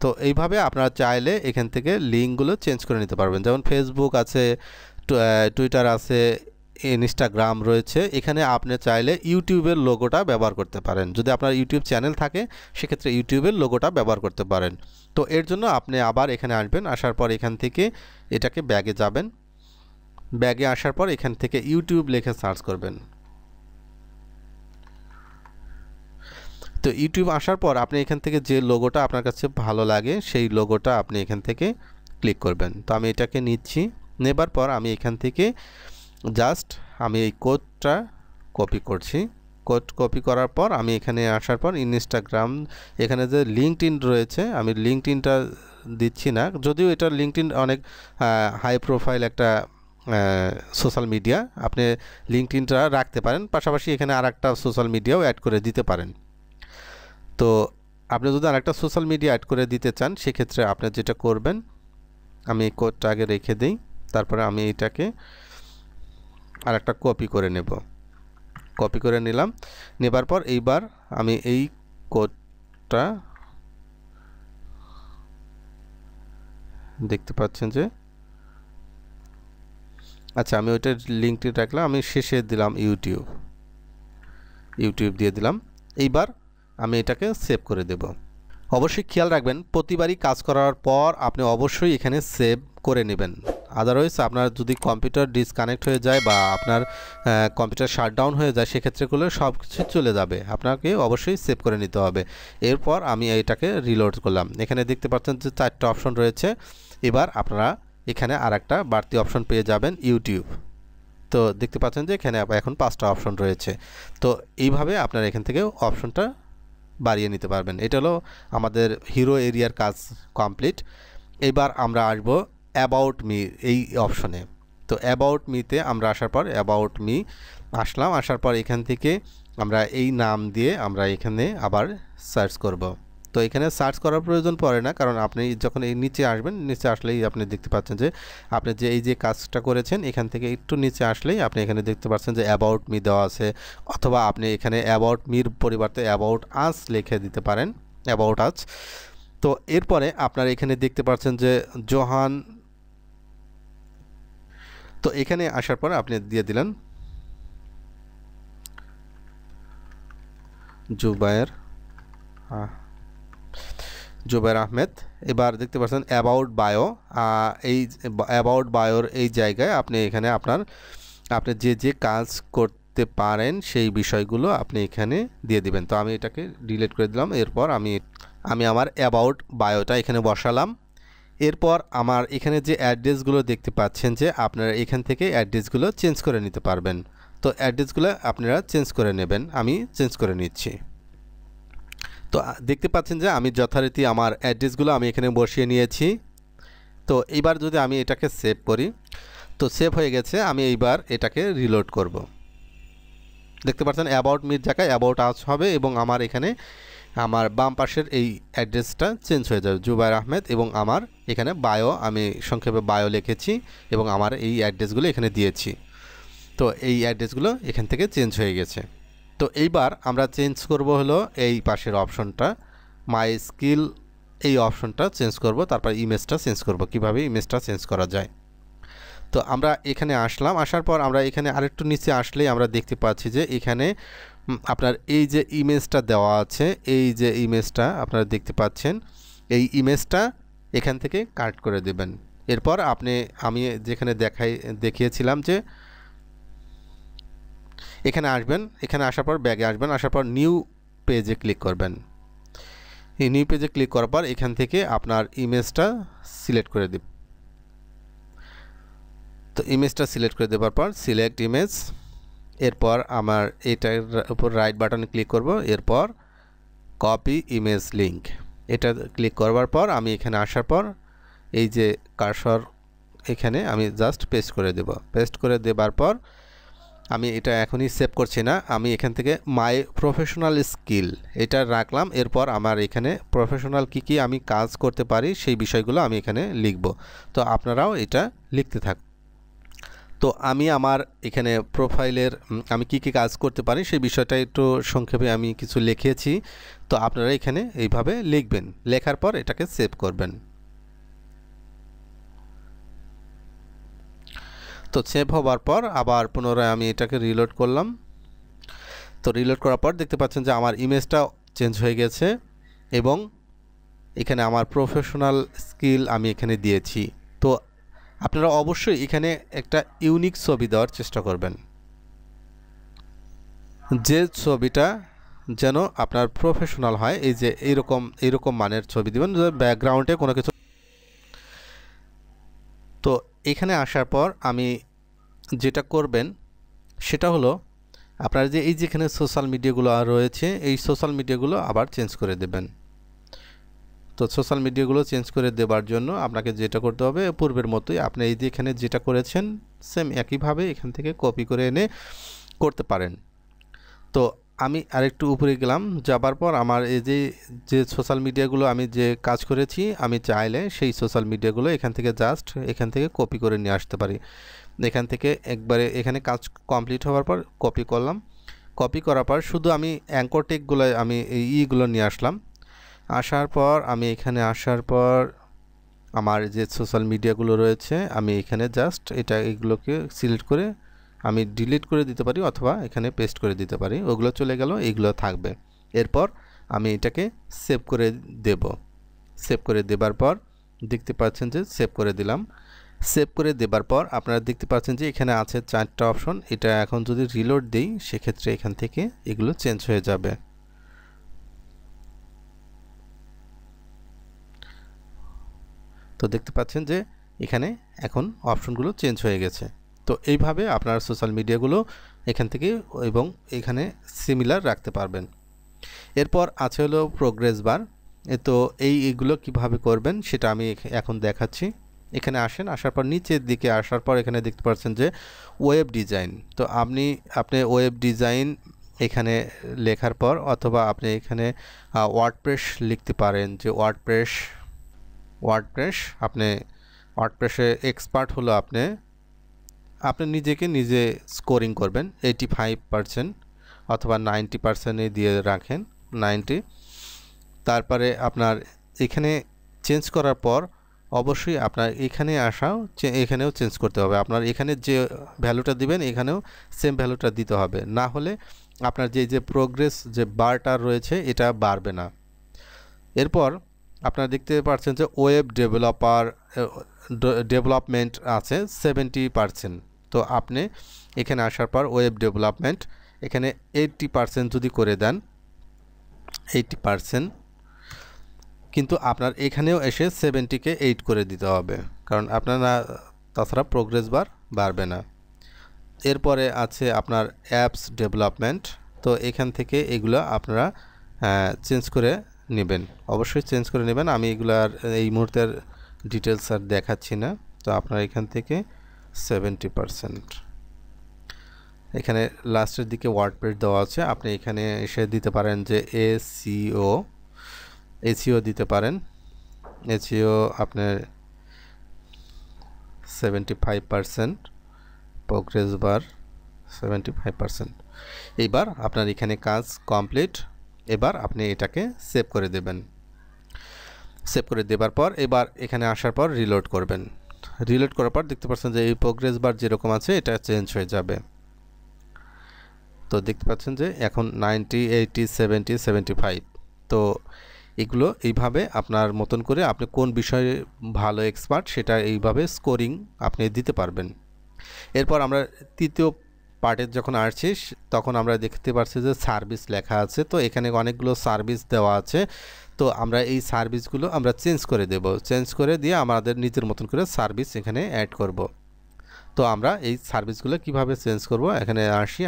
তো এইভাবে আপনারা চাইলে এখান থেকে লিঙ্কগুলো চেঞ্জ করে নিতে পারবেন। যেমন ফেসবুক আছে, টুইটার আছে, ইনস্টাগ্রাম রয়েছে। এখানে আপনি চাইলে ইউটিউবের লোগোটা ব্যবহার করতে পারেন। যদি আপনার ইউটিউব চ্যানেল থাকে সেক্ষেত্রে ইউটিউবের লোগোটা ব্যবহার করতে পারেন। তো এর জন্য আপনি আবার এখানে আসবেন, আসার পর এখান থেকে এটাকে ব্যাগে যাবেন। ব্যাগে আসার পর এখান থেকে ইউটিউব লিখে সার্চ করবেন। তো ইউটিউব আসার পর আপনি এখান থেকে যে লোগোটা আপনার কাছে ভালো লাগে সেই লোগোটা আপনি এখান থেকে ক্লিক করবেন। তো আমি এটাকে নিচ্ছি। নেবার পর আমি এখান থেকে জাস্ট আমি এই কোডটা কপি করছি। কোড কপি করার পর আমি এখানে আসার পর ইনস্টাগ্রাম এখানে যে লিঙ্কডইন রয়েছে, আমি লিঙ্কডইনটা দিচ্ছি না, যদিও এটা লিঙ্কডইন অনেক হাই প্রোফাইল একটা সোশ্যাল মিডিয়া। আপনি লিঙ্কডইনটা রাখতে পারেন, পাশাপাশি এখানে আরেকটা সোশ্যাল মিডিয়াও অ্যাড করে দিতে পারেন। তো আপনি যদি আরেকটা সোশ্যাল মিডিয়া অ্যাড করে দিতে চান সেক্ষেত্রে আপনি যেটা করবেন, আমি এই কোডটা আগে রেখে দিই, তারপরে আমি এটাকে আরেকটা কপি করে নেব। কপি করে নিলাম। নেবার পর এইবার আমি এই কোডটা দেখতে পাচ্ছেন যে আচ্ছা, আমি ওইটার লিঙ্কটি রাখলাম, আমি শেষে দিলাম ইউটিউব দিয়ে দিলাম। এইবার আমি এটাকে সেভ করে দেব। অবশ্যই খেয়াল রাখবেন প্রতিবারই কাজ করার পর আপনি অবশ্যই এখানে সেভ করে নেবেন। আদারওয়াইজ আপনার যদি কম্পিউটার ডিসকানেক্ট হয়ে যায় বা আপনার কম্পিউটার শাটডাউন হয়ে যায় সেক্ষেত্রেগুলো সব কিছু চলে যাবে। আপনাকে অবশ্যই সেভ করে নিতে হবে। এরপর আমি এটাকে রিলোড করলাম। এখানে দেখতে পাচ্ছেন যে 4টা অপশন রয়েছে। এবার আপনারা এখানে আরেকটা বাড়তি অপশন পেয়ে যাবেন, ইউটিউব। তো দেখতে পাচ্ছেন যে এখানে এখন 5টা অপশন রয়েছে। তো এইভাবে আপনারা এখান থেকে অপশনটা বাড়িয়ে নিতে পারবেন। এটা হলো আমাদের হিরো এরিয়ার কাজ কমপ্লিট। এবার আমরা আসব অ্যাবাউট মি এই অপশনে। তো অ্যাবাউট মিতে আমরা আসার পর অ্যাবাউট মি আসলাম। আসার পর এখান থেকে আমরা এই নাম দিয়ে আমরা এখানে আবার সার্চ করব। তো এখানে সার্চ করার প্রয়োজন পড়ে না, কারণ আপনি যখন এই নিচে আসবেন, নিচে আসলেই আপনি দেখতে পাচ্ছেন যে আপনি যে এই যে কাজটা করেছেন এখান থেকে একটু নিচে আসলেই আপনি এখানে দেখতে পাচ্ছেন যে অ্যাবাউট মি দেওয়া আছে, অথবা আপনি এখানে অ্যাবাউট মির পরিবর্তে অ্যাবাউট আস লিখে দিতে পারেন, অ্যাবাউট আস। তো এরপরে আপনারা এখানে দেখতে পাচ্ছেন যে জোহান। তো এখানে আসার পর আপনি দিয়ে দিলেন জুবায়ের আহমেদ। এবার দেখতে পাচ্ছেন অ্যাবাউট বায়ো। এই অ্যাবাউট বায়োর এই জায়গায় আপনি এখানে আপনি যে কাজ করতে পারেন সেই বিষয়গুলো আপনি এখানে দিয়ে দিবেন। তো আমি এটাকে ডিলিট করে দিলাম। এরপর আমি আমার অ্যাবাউট বায়োটা এখানে বসালাম। এরপর আমার এখানে যে অ্যাড্রেসগুলো দেখতে পাচ্ছেন যে আপনারা এখান থেকে অ্যাড্রেসগুলো চেঞ্জ করে নিতে পারবেন। তো অ্যাড্রেসগুলো আপনারা চেঞ্জ করে নেবেন, আমি চেঞ্জ করে নিচ্ছি। তো দেখতে পাচ্ছেন যে আমি যথারীতি আমার অ্যাড্রেসগুলো আমি এখানে বসিয়ে নিয়েছি। তো এইবার যদি আমি এটাকে সেভ করি, তো সেভ হয়ে গেছে। আমি এইবার এটাকে রিলোড করব। দেখতে পাচ্ছেন অ্যাবাউট মির জায়গায় অ্যাবাউট আস হবে এবং আমার এখানে আমার বাম পাশের এই অ্যাড্রেসটা চেঞ্জ হয়ে যাবে, জুবায়ের আহমেদ, এবং আমার এখানে বায়ো আমি সংক্ষেপে বায়ো লিখেছি এবং আমার এই অ্যাড্রেসগুলো এখানে দিয়েছি। তো এই অ্যাড্রেসগুলো এখান থেকে চেঞ্জ হয়ে গেছে। তো এইবার আমরা চেঞ্জ করব হলো এই পাশের অপশনটা, মাই স্কিল, এই অপশনটা চেঞ্জ করব। তারপর ইমেজটা চেঞ্জ করব, কিভাবে ইমেজটা চেঞ্জ করা যায়। তো আমরা এখানে আসলাম। আসার পর আমরা এখানে আরেকটু নিচে আসলেই আমরা দেখতে পাচ্ছি যে এখানে আপনার এই যে ইমেজটা দেওয়া আছে, এই যে ইমেজটা আপনারা দেখতে পাচ্ছেন, এই ইমেজটা এখান থেকে কাট করে দেবেন। এরপর আমি যেখানে দেখিয়েছিলাম যে এখানে আসবেন, এখানে আসার পর ব্যাগে আসবেন, আসার পর নিউ পেজে ক্লিক করবেন। এই নিউ পেজে ক্লিক করার পর এখান থেকে আপনার ইমেজটা সিলেক্ট করে দিন। তো ইমেজটা সিলেক্ট করে দেওয়ার পর সিলেক্ট ইমেজ, এরপর আমার এটার উপর রাইট বাটনে ক্লিক করব। এরপর কপি ইমেজ লিঙ্ক, এটা ক্লিক করবার পর আমি এখানে আসার পর এই যে কার্সর এখানে আমি জাস্ট পেস্ট করে দেব। পেস্ট করে দেবার পর আমি এটা এখনই সেভ করছি না, আমি এখান থেকে মাই প্রফেশনাল স্কিল এটা রাখলাম। এরপর আমার এখানে প্রফেশনাল কি আমি কাজ করতে পারি সেই বিষয়গুলো আমি এখানে লিখব। তো আপনারাও এটা লিখতে থাকুন। তো আমি আমার এখানে প্রোফাইলের আমি কি কাজ করতে পারি সেই বিষয়টা একটু সংক্ষেপে আমি কিছু লিখেছি। তো আপনারা এখানে এইভাবে লিখবেন, লেখার পর এটাকে সেভ করবেন। তো সেভ হওয়ার পর আবার পুনরায় আমি এটাকে রিলোড করলাম। তো রিলোড করার পর দেখতে পাচ্ছেন যে আমার ইমেজটা চেঞ্জ হয়ে গেছে এবং এখানে আমার প্রফেশনাল স্কিল আমি এখানে দিয়েছি। তো আপনারা অবশ্যই এখানে একটা ইউনিক ছবি দেওয়ার চেষ্টা করবেন, যে ছবিটা যেন আপনার প্রফেশনাল হয়। এই যে এইরকম মানের ছবি দিবেন, ব্যাকগ্রাউন্ডে কোনো কিছু। তো এখানে আসার পর আমি যেটা করবেন সেটা হলো আপনারা যে এই যেখানে সোশ্যাল মিডিয়াগুলো রয়েছে এই সোশ্যাল মিডিয়াগুলো আবার চেঞ্জ করে দেবেন। তো সোশ্যাল মিডিয়াগুলো চেঞ্জ করে দেওয়ার জন্য আপনাকে যেটা করতে হবে পূর্বের মতোই আপনি এই যে এখানে যেটা করেছেন সেম একইভাবে এখান থেকে কপি করে এনে করতে পারেন। তো আমি আরেকটু উপরে গেলাম, যাবার পর আমার এই যে সোশ্যাল মিডিয়াগুলো আমি যে কাজ করেছি আমি চাইলে সেই সোশ্যাল মিডিয়াগুলো এখান থেকে জাস্ট এখান থেকে কপি করে নিয়ে আসতে পারি। এখান থেকে একবারে এখানে কাজ কমপ্লিট হওয়ার পর কপি করলাম। কপি করার পর শুধু আমি অ্যাঙ্কর টেকগুলো আমি এইগুলো নিয়ে আসলাম। আসার পর আমি এখানে আসার পর আমার যে সোশ্যাল মিডিয়াগুলো রয়েছে আমি এখানে জাস্ট এগুলোকে সিলেক্ট করে আমি ডিলিট করে দিতে পারি অথবা এখানে পেস্ট করে দিতে পারি, ওগুলো চলে গেল, এইগুলো থাকবে। এরপর আমি এটাকে সেভ করে দেব। সেভ করে দেবার পর দেখতে পাচ্ছেন যে সেভ করে দিলাম। সেভ করে দেবার পর আপনারা দেখতে পাচ্ছেন যে এখানে আছে 4টা অপশন। এটা এখন যদি রিলোড দিই সেক্ষেত্রে এখান থেকে এগুলো চেঞ্জ হয়ে যাবে। তো দেখতে পাচ্ছেন যে এখানে এখন অপশনগুলো চেঞ্জ হয়ে গেছে। তো এইভাবে আপনার সোশ্যাল মিডিয়াগুলো এখান থেকে এবং এখানে সিমিলার রাখতে পারবেন। এরপর আছে হলো প্রোগ্রেস বার। তো এইগুলো কিভাবে করবেন সেটা আমি এখন দেখাচ্ছি। এখানে আসেন, আসার পর নিচের দিকে আসার পর এখানে দেখতে পাচ্ছেন যে ওয়েব ডিজাইন। তো আপনি ওয়েব ডিজাইন এখানে লেখার পর অথবা আপনি এখানে ওয়ার্ডপ্রেস লিখতে পারেন, যে ওয়ার্ডপ্রেস আপনি ওয়ার্ডপ্রেসে এক্সপার্ট হলো আপনি নিজেকে নিজে স্কোরিং করবেন 85% অথবা 90% দিয়ে রাখেন 90। তারপরে আপনার এখানে চেঞ্জ করার পর অবশ্যই আপনার এখানে এখানেও চেঞ্জ করতে হবে। আপনার এখানে যে ভ্যালুটা দিবেন এখানেও সেম ভ্যালুটা দিতে হবে, না হলে আপনার যে প্রোগ্রেস যে বারটা রয়েছে এটা বাড়বে না। এরপর আপনারা দেখতে পাচ্ছেন যে ওয়েব ডেভেলপমেন্ট আছে 70%। তো আপনি এখানে আসার পর ওয়েব ডেভেলপমেন্ট এখানে 80% যদি করে দেন 80%, কিন্তু আপনার এখানেও এসে 70কে 8 করে দিতে হবে, কারণ আপনার তাছাড়া প্রোগ্রেস বার বাড়বে না। এরপরে আছে আপনার অ্যাপস ডেভেলপমেন্ট। তো এখান থেকে এগুলো আপনারা চেঞ্জ করে নেবেন, অবশ্যই চেঞ্জ করে নেবেন। আমি এগুলার এই মুহূর্তের ডিটেলস আর দেখাচ্ছি না। তো আপনার এখান থেকে 70%, এখানে লাস্টের দিকে ওয়ার্ডপ্রেস দেওয়া আছে, আপনি এখানে এসে দিতে পারেন যে এসইও দিতে পারেন। এসইও আপনার 75%, প্রোগ্রেস বার 75%। এইবার আপনার এখানে কাজ কমপ্লিট। এবার আপনি এটাকে সেভ করে দেবেন। সেভ করে দেবার পর এবার এখানে আসার পর রিলোড করবেন। রিলোড করার পর দেখতে পাচ্ছেন যে এই প্রোগ্রেস বার যেরকম আছে এটা চেঞ্জ হয়ে যাবে। তো দেখতে পাচ্ছেন যে এখন 90, 80, 70, 75। তো এগুলো এইভাবে আপনার মতন করে আপনি কোন বিষয়ে ভালো এক্সপার্ট সেটা এইভাবে স্কোরিং আপনি দিতে পারবেন। এরপর আমরা তৃতীয় পার্টের যখন আসছি তখন আমরা দেখতে পাচ্ছি যে সার্ভিস লেখা আছে। তো এখানে অনেকগুলো সার্ভিস দেওয়া আছে। তো আমরা এই সার্ভিসগুলো আমরা চেঞ্জ করে দেব, চেঞ্জ করে দিয়ে আমাদের নিজের মতন করে সার্ভিস এখানে অ্যাড করব। তো আমরা এই সার্ভিসগুলো কিভাবে চেঞ্জ করব এখানে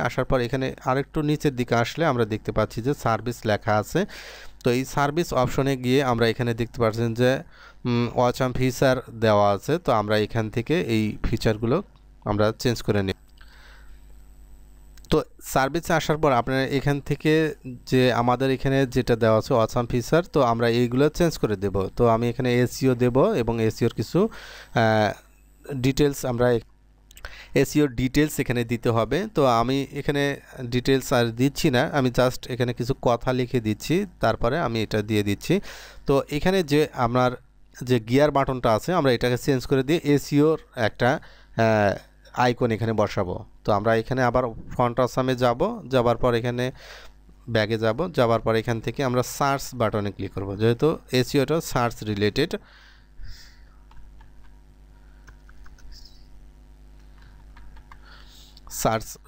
আসার পর এখানে আরেকটু নিচের দিকে আসলে আমরা দেখতে পাচ্ছি যে সার্ভিস লেখা আছে। তো এই সার্ভিস অপশনে গিয়ে আমরা এখানে দেখতে পাচ্ছেন যে ওয়াচাম ফিচার দেওয়া আছে। তো আমরা এখান থেকে এই ফিচারগুলো আমরা চেঞ্জ করে নিই। তো সার্ভিসে আসার পর আপনারা এখান থেকে যে আমাদের এখানে যেটা দেওয়া আছে অসাম ফিচার, তো আমরা এইগুলো চেঞ্জ করে দেব। তো আমি এখানে এসইও দেব এবং এসইওর কিছু ডিটেলস আমরা এসইওর ডিটেলস এখানে দিতে হবে। তো আমি এখানে ডিটেলস আর দিচ্ছি না, আমি জাস্ট এখানে কিছু কথা লিখে দিচ্ছি, তারপরে আমি এটা দিয়ে দিচ্ছি। তো এখানে যে আমার যে গিয়ার বাটনটা আছে আমরা এটাকে চেঞ্জ করে দিয়ে এসইওর একটা আইকন এখানে বসাবো। তো আমরা এখানে আবার ফ্রন্ট আসামে যাব, যাবার পর এখানে ব্যাগে যাব, যাবার পর এখান থেকে আমরা সার্চ বাটনে ক্লিক করব, যেহেতু এসইওটা সার্চ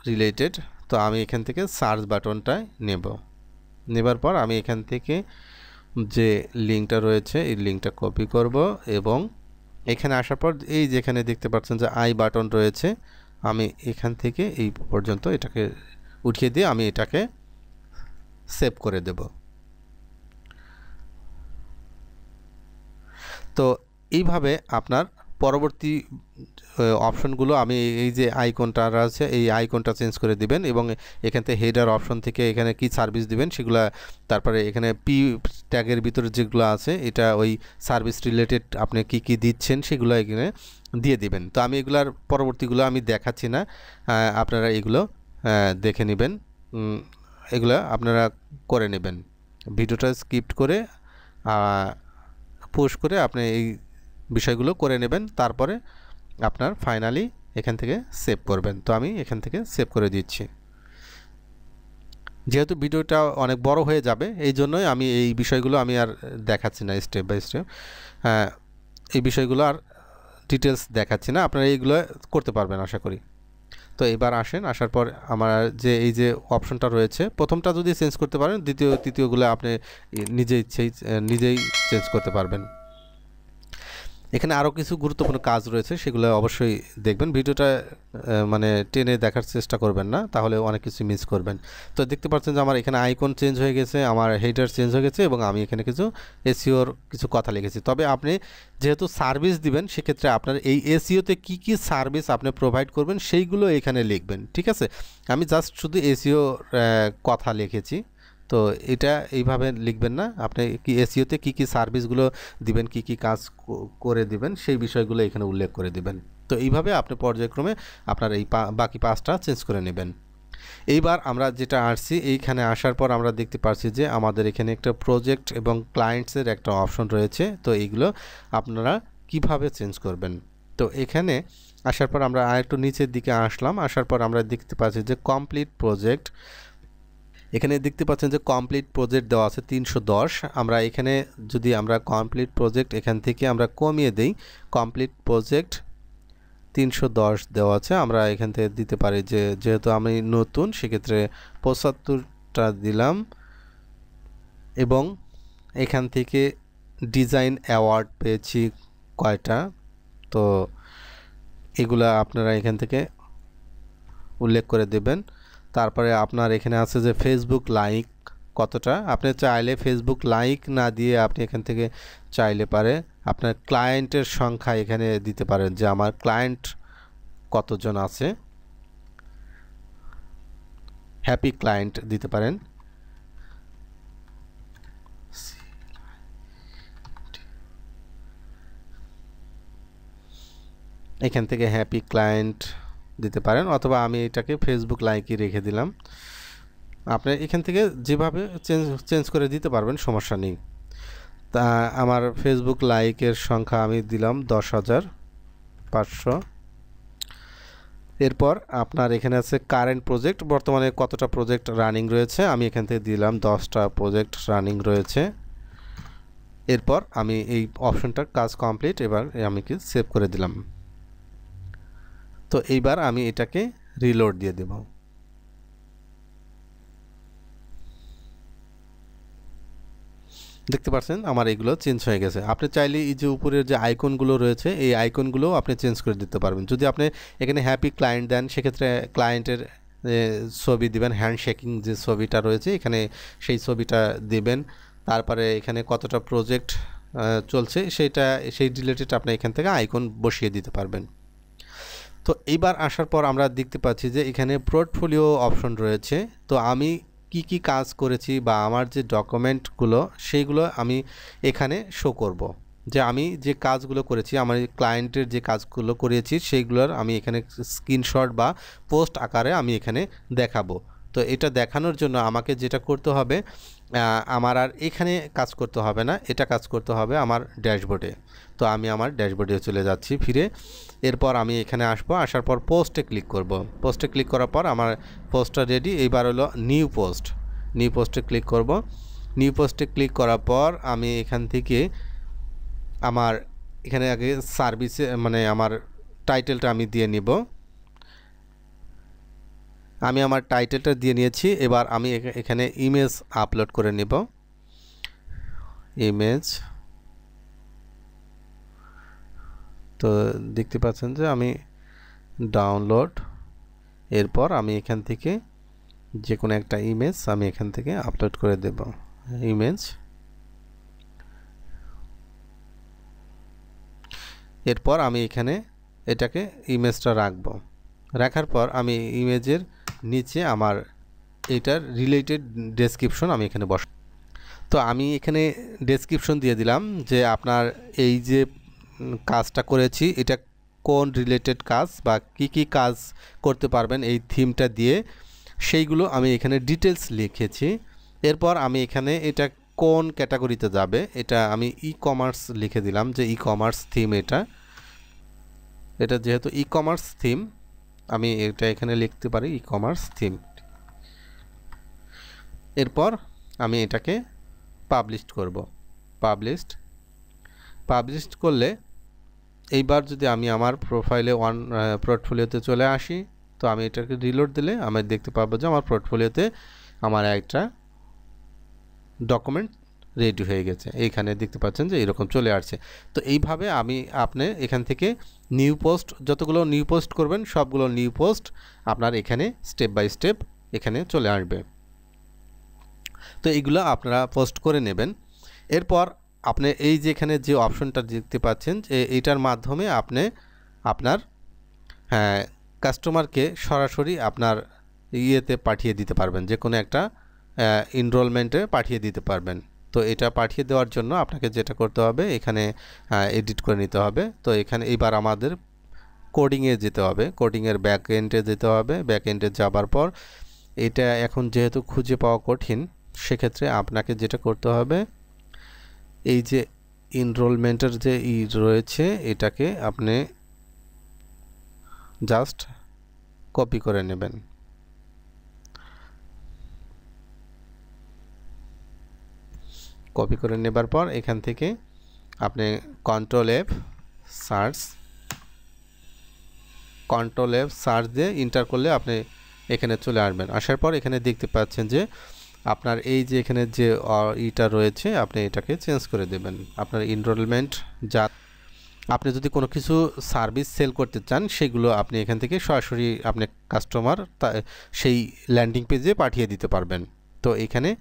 রিলেটেড। তো আমি এখান থেকে সার্চ বাটনটায় নেবার পর আমি এখান থেকে যে লিঙ্কটা রয়েছে এই লিঙ্কটা কপি করব এবং এখানে আসার পর এই যেখানে দেখতে পাচ্ছেন যে আই বাটন রয়েছে, আমি এখান থেকে এই পর্যন্ত এটাকে উঠিয়ে দিয়ে আমি এটাকে সেভ করে দেব। তো এইভাবে আপনার পরবর্তী অপশনগুলো আমি এই যে আইকনটা আছে এই আইকনটা চেঞ্জ করে দিবেন এবং এখান থেকে হেডার অপশন থেকে এখানে কি সার্ভিস দিবেন সেগুলো, তারপরে এখানে পি ট্যাগের ভিতরে যেগুলো আছে এটা ওই সার্ভিস রিলেটেড আপনি কি কি দিচ্ছেন সেগুলো এখানে দিয়ে দিবেন। তো আমি এগুলার পরবর্তীগুলো আমি দেখাচ্ছি না, আপনারা এগুলো দেখে নেবেন, এগুলো আপনারা করে নেবেন। ভিডিওটা স্কিপ করে পুশ করে আপনি এই বিষয়গুলো করে নেবেন, তারপরে আপনার ফাইনালি এখান থেকে সেভ করবেন। তো আমি এখান থেকে সেভ করে দিচ্ছি। যেহেতু ভিডিওটা অনেক বড় হয়ে যাবে এই জন্যই আমি এই বিষয়গুলো আমি আর দেখাচ্ছি না স্টেপ বাই স্টেপ, এই বিষয়গুলো আর ডিটেলস দেখাচ্ছি না, আপনারা এইগুলো করতে পারবেন আশা করি। তো এবার আসেন, আসার পর আমার যে এই যে অপশনটা রয়েছে প্রথমটা যদি চেঞ্জ করতে পারেন দ্বিতীয় তৃতীয়গুলো আপনি নিজেই চেঞ্জ করতে পারবেন। এখানে আরও কিছু গুরুত্বপূর্ণ কাজ রয়েছে সেগুলো অবশ্যই দেখবেন, ভিডিওটা মানে টেনে দেখার চেষ্টা করবেন না, তাহলে অনেক কিছু মিস করবেন। তো দেখতে পাচ্ছেন যে আমার এখানে আইকন চেঞ্জ হয়ে গেছে, আমার হেডার চেঞ্জ হয়ে গেছে এবং আমি এখানে কিছু এসইওর কিছু কথা লিখেছি। তবে আপনি যেহেতু সার্ভিস দিবেন সেক্ষেত্রে আপনার এই এসইওতে কি কি সার্ভিস আপনি প্রোভাইড করবেন সেইগুলো এখানে লিখবেন, ঠিক আছে। আমি জাস্ট শুধু এসইও কথা লিখেছি, তো এটা এইভাবে লিখবেন না, আপনি কি এসইওতে কি কি সার্ভিসগুলো দিবেন, কি কি কাজ করে দিবেন সেই বিষয়গুলো এখানে উল্লেখ করে দিবেন। তো এইভাবে আপনি পর্যায়ক্রমে আপনার এই বাকি পাঁচটা চেঞ্জ করে নেবেন। এইবার আমরা যেটা আসছি এইখানে আসার পর আমরা দেখতে পাচ্ছি যে আমাদের এখানে একটা প্রজেক্ট এবং ক্লায়েন্টসের একটা অপশন রয়েছে। তো এইগুলো আপনারা কিভাবে চেঞ্জ করবেন। তো এখানে আসার পর আমরা আরেকটু নিচের দিকে আসলাম, আসার পর আমরা দেখতে পাচ্ছি যে কমপ্লিট প্রজেক্ট, এখানে দেখতে পাচ্ছেন যে কমপ্লিট প্রজেক্ট দেওয়া আছে 310। আমরা এখানে যদি আমরা কমপ্লিট প্রজেক্ট এখান থেকে আমরা কমিয়ে দেই, কমপ্লিট প্রজেক্ট 310 দেওয়া আছে, আমরা এখান থেকে দিতে পারি যে যেহেতু আমি নতুন সেক্ষেত্রে 75টা দিলাম এবং এখান থেকে ডিজাইন অ্যাওয়ার্ড পেয়েছি কয়টা, তো এগুলা আপনারা এখান থেকে উল্লেখ করে দেবেন। তারপরে আপনার এখানে আছে যে ফেসবুক লাইক কতটা, আপনি চাইলে ফেসবুক লাইক না দিয়ে আপনি এখান থেকে চাইলে পারে আপনার ক্লায়েন্টের সংখ্যা এখানে দিতে পারেন যে আমার ক্লায়েন্ট কতজন আছে, হ্যাপি ক্লায়েন্ট দিতে পারেন। এখান থেকে হ্যাপি ক্লায়েন্ট দিতে পারেন অথবা আমি এটাকে ফেসবুক লাইকই রেখে দিলাম, আপনি এখান থেকে যেভাবে চেঞ্জ করে দিতে পারবেন, সমস্যা নেই। তা আমার ফেসবুক লাইকের সংখ্যা আমি দিলাম 10,500। এরপর আপনার এখানে আছে কারেন্ট প্রজেক্ট, বর্তমানে কতটা প্রজেক্ট রানিং রয়েছে, আমি এখান থেকে দিলাম 10টা প্রজেক্ট রানিং রয়েছে। এরপর আমি এই অপশনটার কাজ কমপ্লিট, এবার আমি কি সেভ করে দিলাম। তো এইবার আমি এটাকে রিলোড দিয়ে দেব। দেখতে পাচ্ছেন আমার এগুলো চেঞ্জ হয়ে গেছে। আপনি চাইলে এই যে উপরের যে আইকনগুলো রয়েছে এই আইকনগুলো আপনি চেঞ্জ করে দিতে পারবেন। যদি আপনি এখানে হ্যাপি ক্লায়েন্ট দেন সেক্ষেত্রে ক্লায়েন্টের ছবি দিবেন, হ্যান্ডশেকিং যে ছবিটা রয়েছে এখানে সেই ছবিটা দিবেন। তারপরে এখানে কতটা প্রজেক্ট চলছে সেই রিলেটেড আপনি এখান থেকে আইকন বসিয়ে দিতে পারবেন। তো এইবার আসার পর আমরা দেখতে পাচ্ছি যে এখানে পোর্টফোলিও অপশন রয়েছে। তো আমি কি কাজ করেছি বা আমার যে ডকুমেন্টগুলো সেইগুলো আমি এখানে শো করব। যে আমি যে কাজগুলো করেছি, আমার ক্লায়েন্টের যে কাজগুলো করেছি সেইগুলোর আমি এখানে স্ক্রিনশট বা পোস্ট আকারে আমি এখানে দেখাবো। তো এটা দেখানোর জন্য আমাকে যেটা করতে হবে, আমার আর এখানে কাজ করতে হবে না, এটা কাজ করতে হবে আমার ড্যাশবোর্ডে। তো আমি আমার ড্যাশবোর্ডে চলে যাচ্ছি ফিরে। এরপর আমি এখানে আসবো, আসার পর পোস্টে ক্লিক করব। পোস্টে ক্লিক করার পর আমার পোস্টটা রেডি। এইবার হলো নিউ পোস্ট। নিউ পোস্টে ক্লিক করব। নিউ পোস্টে ক্লিক করার পর আমি এখান থেকে আমার এখানে আগে সার্ভিসে মানে আমার টাইটেলটা আমি দিয়ে নিব। আমি আমার টাইটেলটা দিয়ে নিয়েছি। এবার আমি এখানে ইমেজ আপলোড করে নিব। ইমেজ, তো দেখতে পাচ্ছেন যে আমি ডাউনলোড, এরপর আমি এখান থেকে যে কোনো একটা ইমেজ আমি এখান থেকে আপলোড করে দেব। ইমেজ, এরপর আমি এখানে এটাকে ইমেজটা রাখব। রাখার পর আমি ইমেজের নিচে আমার এটার রিলেটেড ডেসক্রিপশন আমি এখানে বস। তো আমি এখানে ডেসক্রিপশন দিয়ে দিলাম যে আপনার এই যে কাজটা করেছি এটা কোন রিলেটেড কাজ বা কি কাজ করতে পারবেন এই থিমটা দিয়ে, সেইগুলো আমি এখানে ডিটেলস লিখেছি। এরপর আমি এখানে এটা কোন ক্যাটাগরিতে যাবে এটা আমি ই কমার্স লিখে দিলাম যে ই কমার্স থিম। এটা যেহেতু ই কমার্স থিম আমি এটা এখানে লিখতে পারি ই কমার্স থিম। এরপর আমি এটাকে পাবলিশড করব। পাবলিশড করলে এইবার যদি আমি আমার প্রোফাইলে পোর্টফোলিওতে চলে আসি, তো আমি এটাকে রিলোড দিলে আমি দেখতে পাবো যে আমার পোর্টফোলিওতে আমার একটা ডকুমেন্ট রেডি হয়ে গেছে। এইখানে দেখতে পাচ্ছেন যে এরকম চলে আসছে। তো এইভাবে আপনি এখান থেকে নিউ পোস্ট, যতগুলো নিউ পোস্ট করবেন সবগুলো নিউ পোস্ট আপনার এখানে স্টেপ বাই স্টেপ এখানে চলে আসবে। তো এইগুলো আপনারা পোস্ট করে নেবেন। এরপর আপনি এই যে এখানে যে অপশনটা দেখতে পাচ্ছেন যে এইটার মাধ্যমে আপনি আপনার কাস্টমারকে সরাসরি আপনার ইয়েতে পাঠিয়ে দিতে পারবেন, যে কোনো একটা এনরোলমেন্টে পাঠিয়ে দিতে পারবেন। তো এটা পাঠিয়ে দেওয়ার জন্য আপনাকে যেটা করতে হবে এখানে এডিট করে নিতে হবে। তো এখানে এইবার আমাদের কোডিংয়ে যেতে হবে, কোডিংয়ের ব্যাক এন্ডে যেতে হবে। ব্যাক এন্ডে যাবার পর এটা এখন যেহেতু খুঁজে পাওয়া কঠিন, সেক্ষেত্রে আপনাকে যেটা করতে হবে এই যে এনরোলমেন্টের যে রয়েছে এটাকে আপনি জাস্ট কপি করে নেবেন। কপি করে নেবার পর এখান থেকে আপনি কন্ট্রোল এফ সার্চ দিয়ে এন্টার করলে আপনি এখানে চলে আসবেন। আসার পর এখানে দেখতে পাচ্ছেন যে আপনার এই যে এখানে যে ইটা রয়েছে আপনি এটাকে চেঞ্জ করে দেবেন। আপনার এনরোলমেন্ট যা আপনি যদি কোনো কিছু সার্ভিস সেল করতে চান সেগুলো আপনি এখান থেকে সরাসরি আপনি কাস্টমার সেই ল্যান্ডিং পেজে পাঠিয়ে দিতে পারবেন। তো এখানে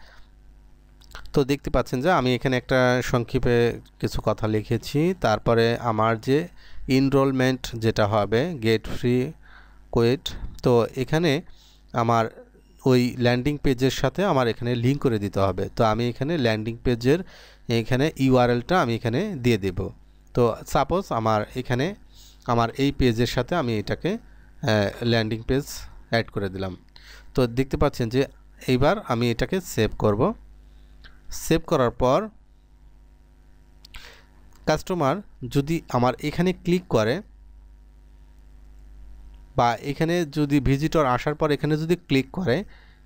তো দেখতে পাচ্ছেন যে আমি এখানে একটা সংক্ষেপে কিছু কথা লিখেছি। তারপরে আমার যে এনরোলমেন্ট যেটা হবে গেট ফ্রি কোয়েট, তো এখানে আমার ওই ল্যান্ডিং পেজের সাথে আমার এখানে লিঙ্ক করে দিতে হবে। তো আমি এখানে ল্যান্ডিং পেজের এখানে ইউআরএলটা আমি এখানে দিয়ে দেব। তো সাপোজ আমার এখানে আমার এই পেজের সাথে আমি এটাকে ল্যান্ডিং পেজ অ্যাড করে দিলাম। তো দেখতে পাচ্ছেন যে এইবার আমি এটাকে সেভ করব। সেভ করার পর কাস্টমার যদি আমার এখানে ক্লিক করে বা এখানে যদি ভিজিটর আসার পর এখানে যদি ক্লিক করে,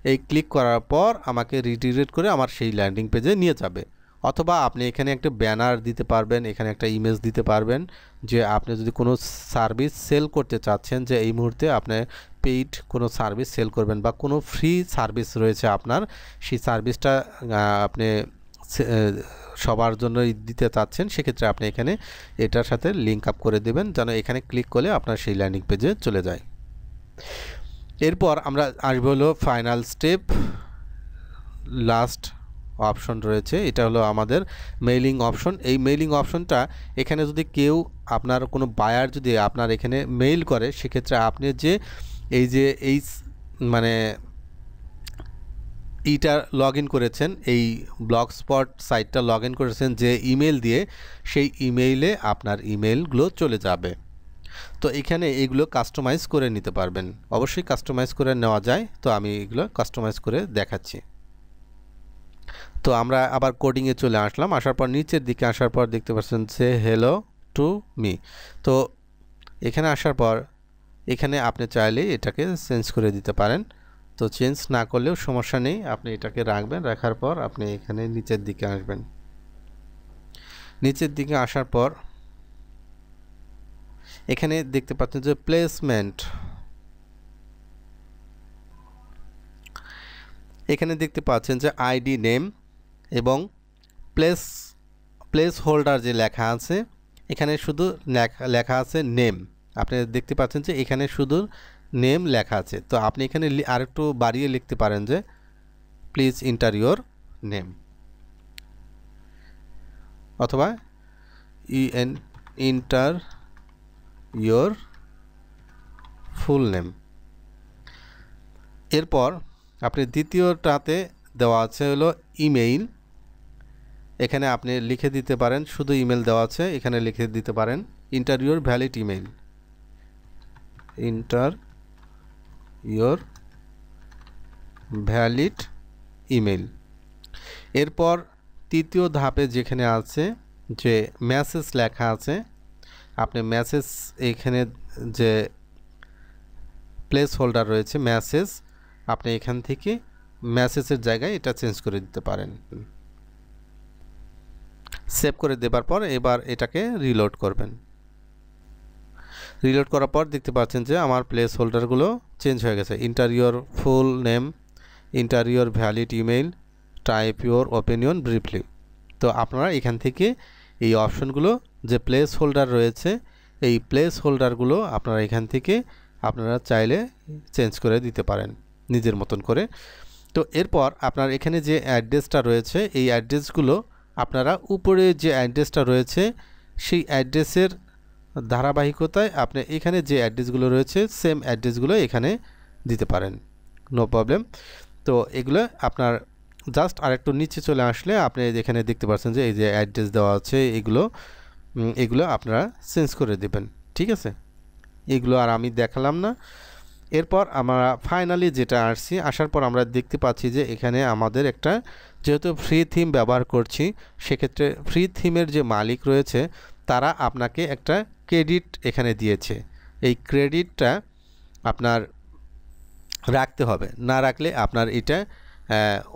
এই ক্লিক করার পর আমাকে রিডিরেক্ট করে আমার সেই ল্যান্ডিং পেজে নিয়ে যাবে। অথবা আপনি এখানে একটা ব্যানার দিতে পারবেন, এখানে একটা ইমেজ দিতে পারবেন যে আপনি যদি কোনো সার্ভিস সেল করতে চাচ্ছেন, যে এই মুহূর্তে আপনি পেইড কোনো সার্ভিস সেল করবেন বা কোনো ফ্রি সার্ভিস রয়েছে আপনার, সেই সার্ভিসটা আপনি সবার জন্য দিতে চাচ্ছেন, সেক্ষেত্রে আপনি এখানে এটার সাথে লিঙ্ক আপ করে দেবেন যেন এখানে ক্লিক করলে আপনার সেই ল্যান্ডিং পেজে চলে যায়। এরপর আমরা আসবো হলো ফাইনাল স্টেপ, লাস্ট অপশন রয়েছে, এটা হলো আমাদের মেইলিং অপশন। এই মেইলিং অপশনটা এখানে যদি কেউ আপনার কোনো বায়ার যদি আপনার এখানে মেইল করে, সেক্ষেত্রে আপনি যে এই মানে এইটা লগ ইন করেছেন, এই ব্লগস্পট সাইটটা লগ ইন করেছেন যে ইমেল দিয়ে, সেই ইমেইলে আপনার ইমেলগুলো চলে যাবে। তো এখানে এইগুলো কাস্টমাইজ করে নিতে পারবেন, অবশ্যই কাস্টমাইজ করে নেওয়া যায়। তো আমি এগুলো কাস্টমাইজ করে দেখাচ্ছি। তো আমরা আবার কোডিংয়ে চলে আসলাম, আসার পর নিচের দিকে আসার পর দেখতে পাচ্ছেন যে হ্যালো টু মি। তো এখানে আসার পর এখানে আপনি চাইলে এটাকে চেঞ্জ করে দিতে পারেন। তো চেঞ্জ না করলেও সমস্যা নেই, আপনি এটাকে রাখবেন। রাখার পর আপনি এখানে নিচের দিকে আসবেন। নিচের দিকে আসার পর এখানে দেখতে পাচ্ছেন যে প্লেসমেন্ট, এখানে দেখতে পাচ্ছেন যে আইডি নেম এবং প্লেস হোল্ডার যে লেখা আছে, এখানে শুধু লেখা আছে নেম। আপনি দেখতে পাচ্ছেন যে এখানে শুধু নেম লেখা আছে। তো আপনি এখানে আরেকটু বাড়িয়ে লিখতে পারেন যে প্লিজ এন্টার ইওর নেম, অথবা এন্টার ইওর ফুল নেম। এরপর আপনি দ্বিতীয়টাতে দেওয়া আছে হলো ইমেইল, এখানে আপনি লিখে দিতে পারেন, শুধু ইমেল দেওয়া আছে, এখানে লিখে দিতে পারেন enter your valid email, enter your valid email. এরপর তৃতীয় ধাপে যেখানে আছে যে মেসেজ লেখা আছে, আপনি মেসেজ এখানে যে প্লেস হোল্ডার রয়েছে মেসেজ, আপনি এখান থেকে মেসেজের জায়গায় এটা চেঞ্জ করে দিতে পারেন। সেভ করে দেবার পর এবার এটাকে রিলোড করবেন। রিলোড করার পর দেখতে পাচ্ছেন যে আমার প্লেস হোল্ডারগুলো চেঞ্জ হয়ে গেছে। Enter your full name, enter your valid email, type your opinion briefly. তো আপনারা এখান থেকে এই অপশনগুলো যে প্লেস হোল্ডার রয়েছে, এই প্লেস হোল্ডারগুলো আপনারা এখান থেকে আপনারা চাইলে চেঞ্জ করে দিতে পারেন নিজের মতন করে। তো এরপর আপনার এখানে যে অ্যাড্রেসটা রয়েছে, এই অ্যাড্রেসগুলো আপনারা উপরে যে অ্যাড্রেসটা রয়েছে সেই অ্যাড্রেসের ধারাবাহিকতায় আপনি এখানে যে অ্যাড্রেসগুলো রয়েছে সেম অ্যাড্রেসগুলো এখানে দিতে পারেন, নো প্রবলেম। তো এগুলো আপনার জাস্ট আরেকটু নিচে চলে আসলে আপনি এখানে দেখতে পাচ্ছেন যে এই যে অ্যাড্রেস দেওয়া আছে, এগুলো আপনারা চেঞ্জ করে দেবেন, ঠিক আছে। এগুলো আর আমি দেখালাম না। এরপর আমরা ফাইনালি যেটা আসার পর আমরা দেখতে পাচ্ছি যে এখানে আমাদের একটা যেহেতু ফ্রি থিম ব্যবহার করছি, সেক্ষেত্রে ফ্রি থিমের যে মালিক রয়েছে তারা আপনাকে একটা ক্রেডিট এখানে দিয়েছে। এই ক্রেডিটটা আপনার রাখতে হবে, না রাখলে আপনার এটা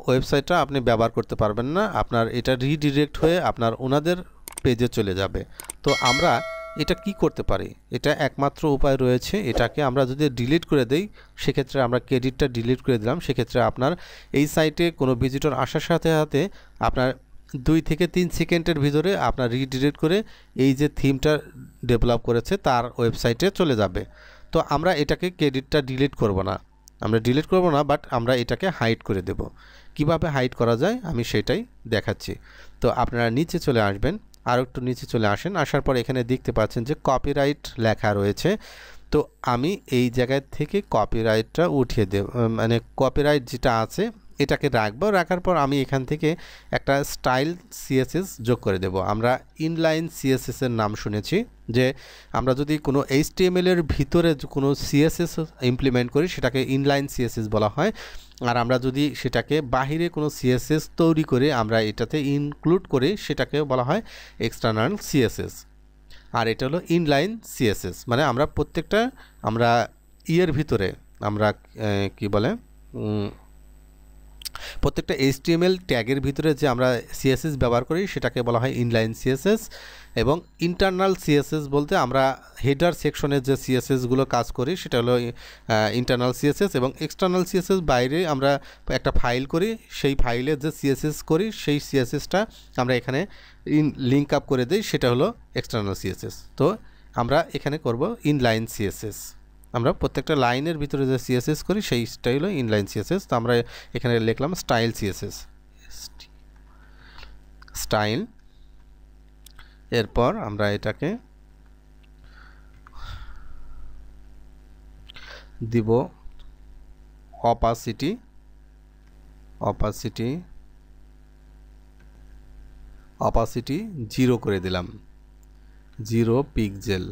ওয়েবসাইটটা আপনি ব্যবহার করতে পারবেন না, আপনার এটা রিডিরেক্ট হয়ে আপনার ওনাদের পেজে চলে যাবে। তো আমরা এটা কি করতে পারি, এটা একমাত্র উপায় রয়েছে, এটাকে আমরা যদি ডিলিট করে দেই, সেক্ষেত্রে আমরা ক্রেডিটটা ডিলিট করে দিলাম, সেক্ষেত্রে আপনার এই সাইটে কোনো ভিজিটর আসার সাথে সাথে আপনার 2 থেকে 3 সেকেন্ডের ভিতরে আপনার রিডিরেক্ট করে এই যে থিমটা ডেভেলপ করেছে তার ওয়েবসাইটে চলে যাবে। তো আমরা এটাকে ক্রেডিটটা ডিলিট করব না, বাট আমরা এটাকে হাইড করে দেব। কিভাবে হাইড করা যায় আমি সেটাই দেখাচ্ছি। তো আপনারা নিচে চলে আসবেন, আর একটু নিচে চলে আসেন, আসার পর এখানে দেখতে পাচ্ছেন যে কপিরাইট লেখা রয়েছে। তো আমি এই জায়গা থেকে কপিরাইটটা উঠিয়ে দেব, মানে কপিরাইট যেটা আছে এটাকে রাখবো। রাখার পর আমি এখান থেকে একটা স্টাইল সিএসএস যোগ করে দেব। আমরা ইনলাইন সিএসএস এর নাম শুনেছি, যে আমরা যদি কোনো এইচটিএমএল এর ভিতরে কোনো সিএসএস ইমপ্লিমেন্ট করি সেটাকে ইনলাইন সিএসএস বলা হয়। আর আমরা যদি সেটাকে বাহিরে কোনো সিএসএস তৈরি করে আমরা এটাতে ইনক্লুড করি সেটাকে বলা হয় এক্সটার্নাল সিএসএস। আর এটা হলো ইনলাইন সিএসএস, মানে আমরা প্রত্যেকটা আমরা ইয়ের ভিতরে আমরা কি বলে প্রত্যেকটা এইচটিএমএল ট্যাগের ভিতরে যে আমরা সিএসএস ব্যবহার করি সেটাকে বলা হয় ইনলাইন সিএসএস। এবং ইন্টারনাল সিএসএস বলতে আমরা হেডার সেকশনে যে সিএসএসগুলো কাজ করি সেটা হলো ইন্টারনাল সিএসএস। এবং এক্সটার্নাল সিএসএস বাইরে আমরা একটা ফাইল করি, সেই ফাইলে যে সিএসএস করি সেই সিএসএসটা আমরা এখানে লিঙ্ক আপ করে দিই, সেটা হলো এক্সটার্নাল সিএসএস। তো আমরা এখানে করব ইনলাইন সিএসএস, আমরা প্রত্যেকটা লাইনের ভিতরে যে সিএসএস করি সেই স্টাইল হলো ইনলাইন সিএসএস। তো আমরা এখানে লিখলাম স্টাইল সিএসএস, স্টাইল। এরপর আমরা এটাকে দিব অপাসিটি 0 করে দিলাম, 0 পিক্সেল।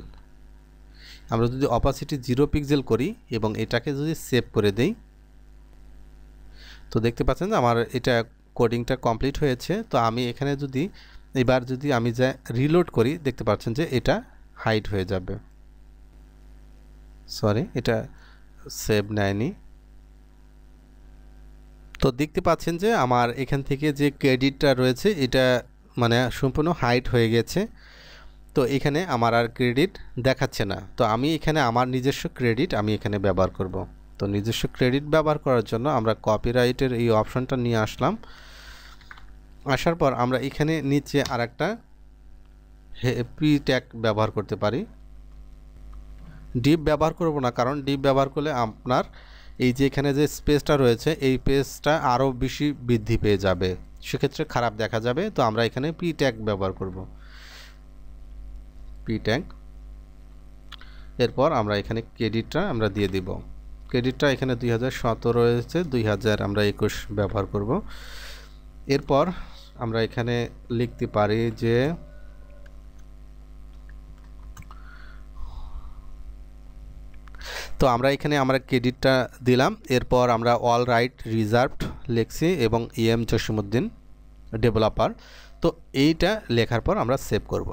আমরা যদি অপাসিটি 0 পিক্সেল করি এবং এটাকে যদি সেভ করে দেই, তো দেখতে পাচ্ছেন যে আমার এটা কোডিংটা কমপ্লিট হয়েছে। তো আমি এখানে যদি এবার যদি আমি যা রিলোড করি, দেখতে পাচ্ছেন যে এটা হাইড হয়ে যাবে। সরি, এটা সেভ নেয়নি। তো দেখতে পাচ্ছেন যে আমার এখান থেকে যে ক্রেডিটটা রয়েছে এটা মানে সম্পূর্ণ হাইড হয়ে গেছে। তো এখানে আমার আর ক্রেডিট দেখাচ্ছে না। তো আমি এখানে আমার নিজস্ব ক্রেডিট আমি এখানে ব্যবহার করব। তো নিজস্ব ক্রেডিট ব্যবহার করার জন্য আমরা কপিরাইটের এই অপশনটা নিয়ে আসলাম। আসার পর আমরা এখানে নিচে আরেকটা পি ট্যাগ ব্যবহার করতে পারি। ডিপ ব্যবহার করব না, কারণ ডিপ ব্যবহার করলে আপনার এই যে এখানে যে স্পেসটা রয়েছে এই স্পেসটা আরও বেশি বৃদ্ধি পেয়ে যাবে, সেক্ষেত্রে খারাপ দেখা যাবে। তো আমরা এখানে পি ট্যাগ ব্যবহার করব, পি ট্যাগ। এরপর আমরা এখানে ক্রেডিটটা আমরা দিয়ে দিব। ক্রেডিটটা এখানে 2017 রয়েছে, 2021 ব্যবহার করব। এরপর আমরা এখানে লিখতে পারি যে তো আমরা এখানে আমরা ক্রেডিটটা দিলাম। এরপর আমরা অল রাইট রিজার্ভড লিখছি এবং EM জসিমউদ্দিন ডেভেলপার। তো এইটা লেখার পর আমরা সেভ করব।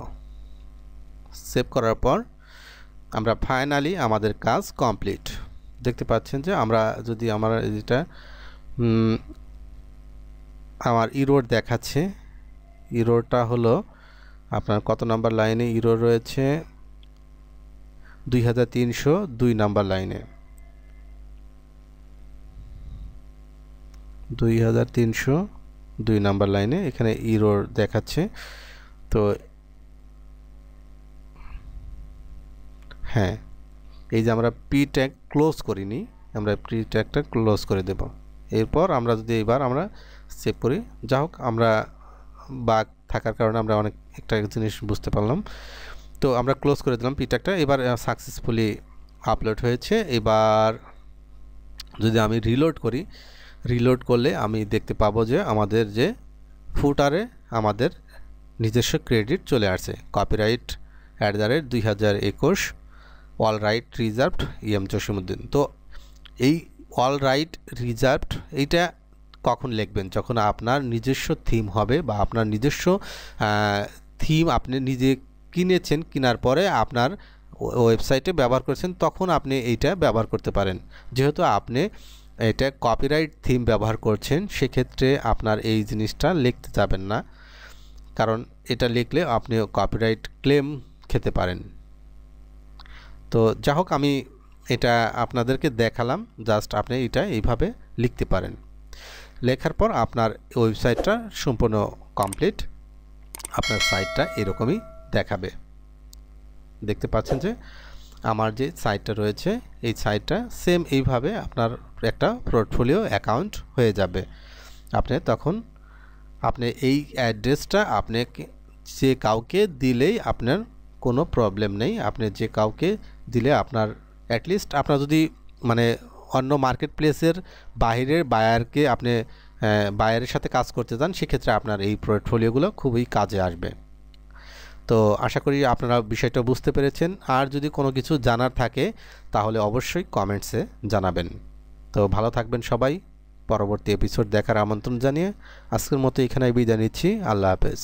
সেভ করার পর আমরা ফাইনালি আমাদের কাজ কমপ্লিট। দেখতে পাচ্ছেন যে আমরা যদি আমরা এটা আমার ইরোর দেখাচ্ছে। ইরোরটা হলো আপনার কত নাম্বার লাইনে ইরোর রয়েছে, 2302 নাম্বার লাইনে, 2302 নাম্বার লাইনে এখানে ইরোর দেখাচ্ছে। তো হ্যাঁ, এই যে আমরা পি ট্যাগ ক্লোজ করিনি, আমরা পি ট্যাগটা ক্লোজ করে দেব। এরপর আমরা যদি এবার আমরা সেভ করি, যা হোক আমরা বাগ থাকার কারণে আমরা অনেক একটা জিনিস বুঝতে পারলাম। তো আমরা ক্লোজ করে দিলাম পি ট্যাগটা। এবার সাকসেসফুলি আপলোড হয়েছে। এবার যদি আমি রিলোড করি, রিলোড করলে আমি দেখতে পাবো যে আমাদের যে ফুটারে আমাদের নিজস্ব ক্রেডিট চলে আসছে, copyright @2021 all right reserved EM Jasimuddin. তো এই অল রাইট রিজার্ভড এইটা কখন লিখবেন? যখন আপনার নিজস্ব থিম হবে বা আপনার নিজস্ব থিম আপনি নিজে কিনেছেন, কেনার পরে আপনার ওয়েবসাইটে ব্যবহার করেছেন, তখন আপনি এইটা ব্যবহার করতে পারেন। যেহেতু আপনি এটা কপিরাইট থিম ব্যবহার করছেন, সেক্ষেত্রে আপনার এই জিনিসটা লিখতে যাবেন না, কারণ এটা লিখলে আপনি কপিরাইট ক্লেম খেতে পারেন। তো যা হোক আমি এটা আপনাদেরকে দেখালাম, জাস্ট আপনি এটা এইভাবে লিখতে পারেন। লেখার পর আপনার ওয়েবসাইটটা সম্পূর্ণ কমপ্লিট, আপনার সাইটটা এরকমই দেখাবে। দেখতে পাচ্ছেন যে আমার যে সাইটটা রয়েছে এই সাইটটা সেম এইভাবে আপনার একটা পোর্টফোলিও অ্যাকাউন্ট হয়ে যাবে। আপনি তখন আপনি এই অ্যাড্রেসটা আপনি যে কাউকে দিলেই আপনার কোনো প্রবলেম নেই। আপনি যে কাউকে দিলে আপনার অ্যাটলিস্ট আপনার যদি মানে অন্য মার্কেট প্লেসের বাইরের বায়ারকে আপনি বায়ারের সাথে কাজ করতে চান, সেক্ষেত্রে আপনার এই পোর্টফোলিওগুলো খুবই কাজে আসবে। তো আশা করি আপনারা বিষয়টা বুঝতে পেরেছেন। আর যদি কোনো কিছু জানার থাকে তাহলে অবশ্যই কমেন্টসে জানাবেন। তো ভালো থাকবেন সবাই। পরবর্তী এপিসোড দেখার আমন্ত্রণ জানিয়ে আজকের মতো এখানেই বিদায় নিচ্ছি। আল্লাহ হাফেজ।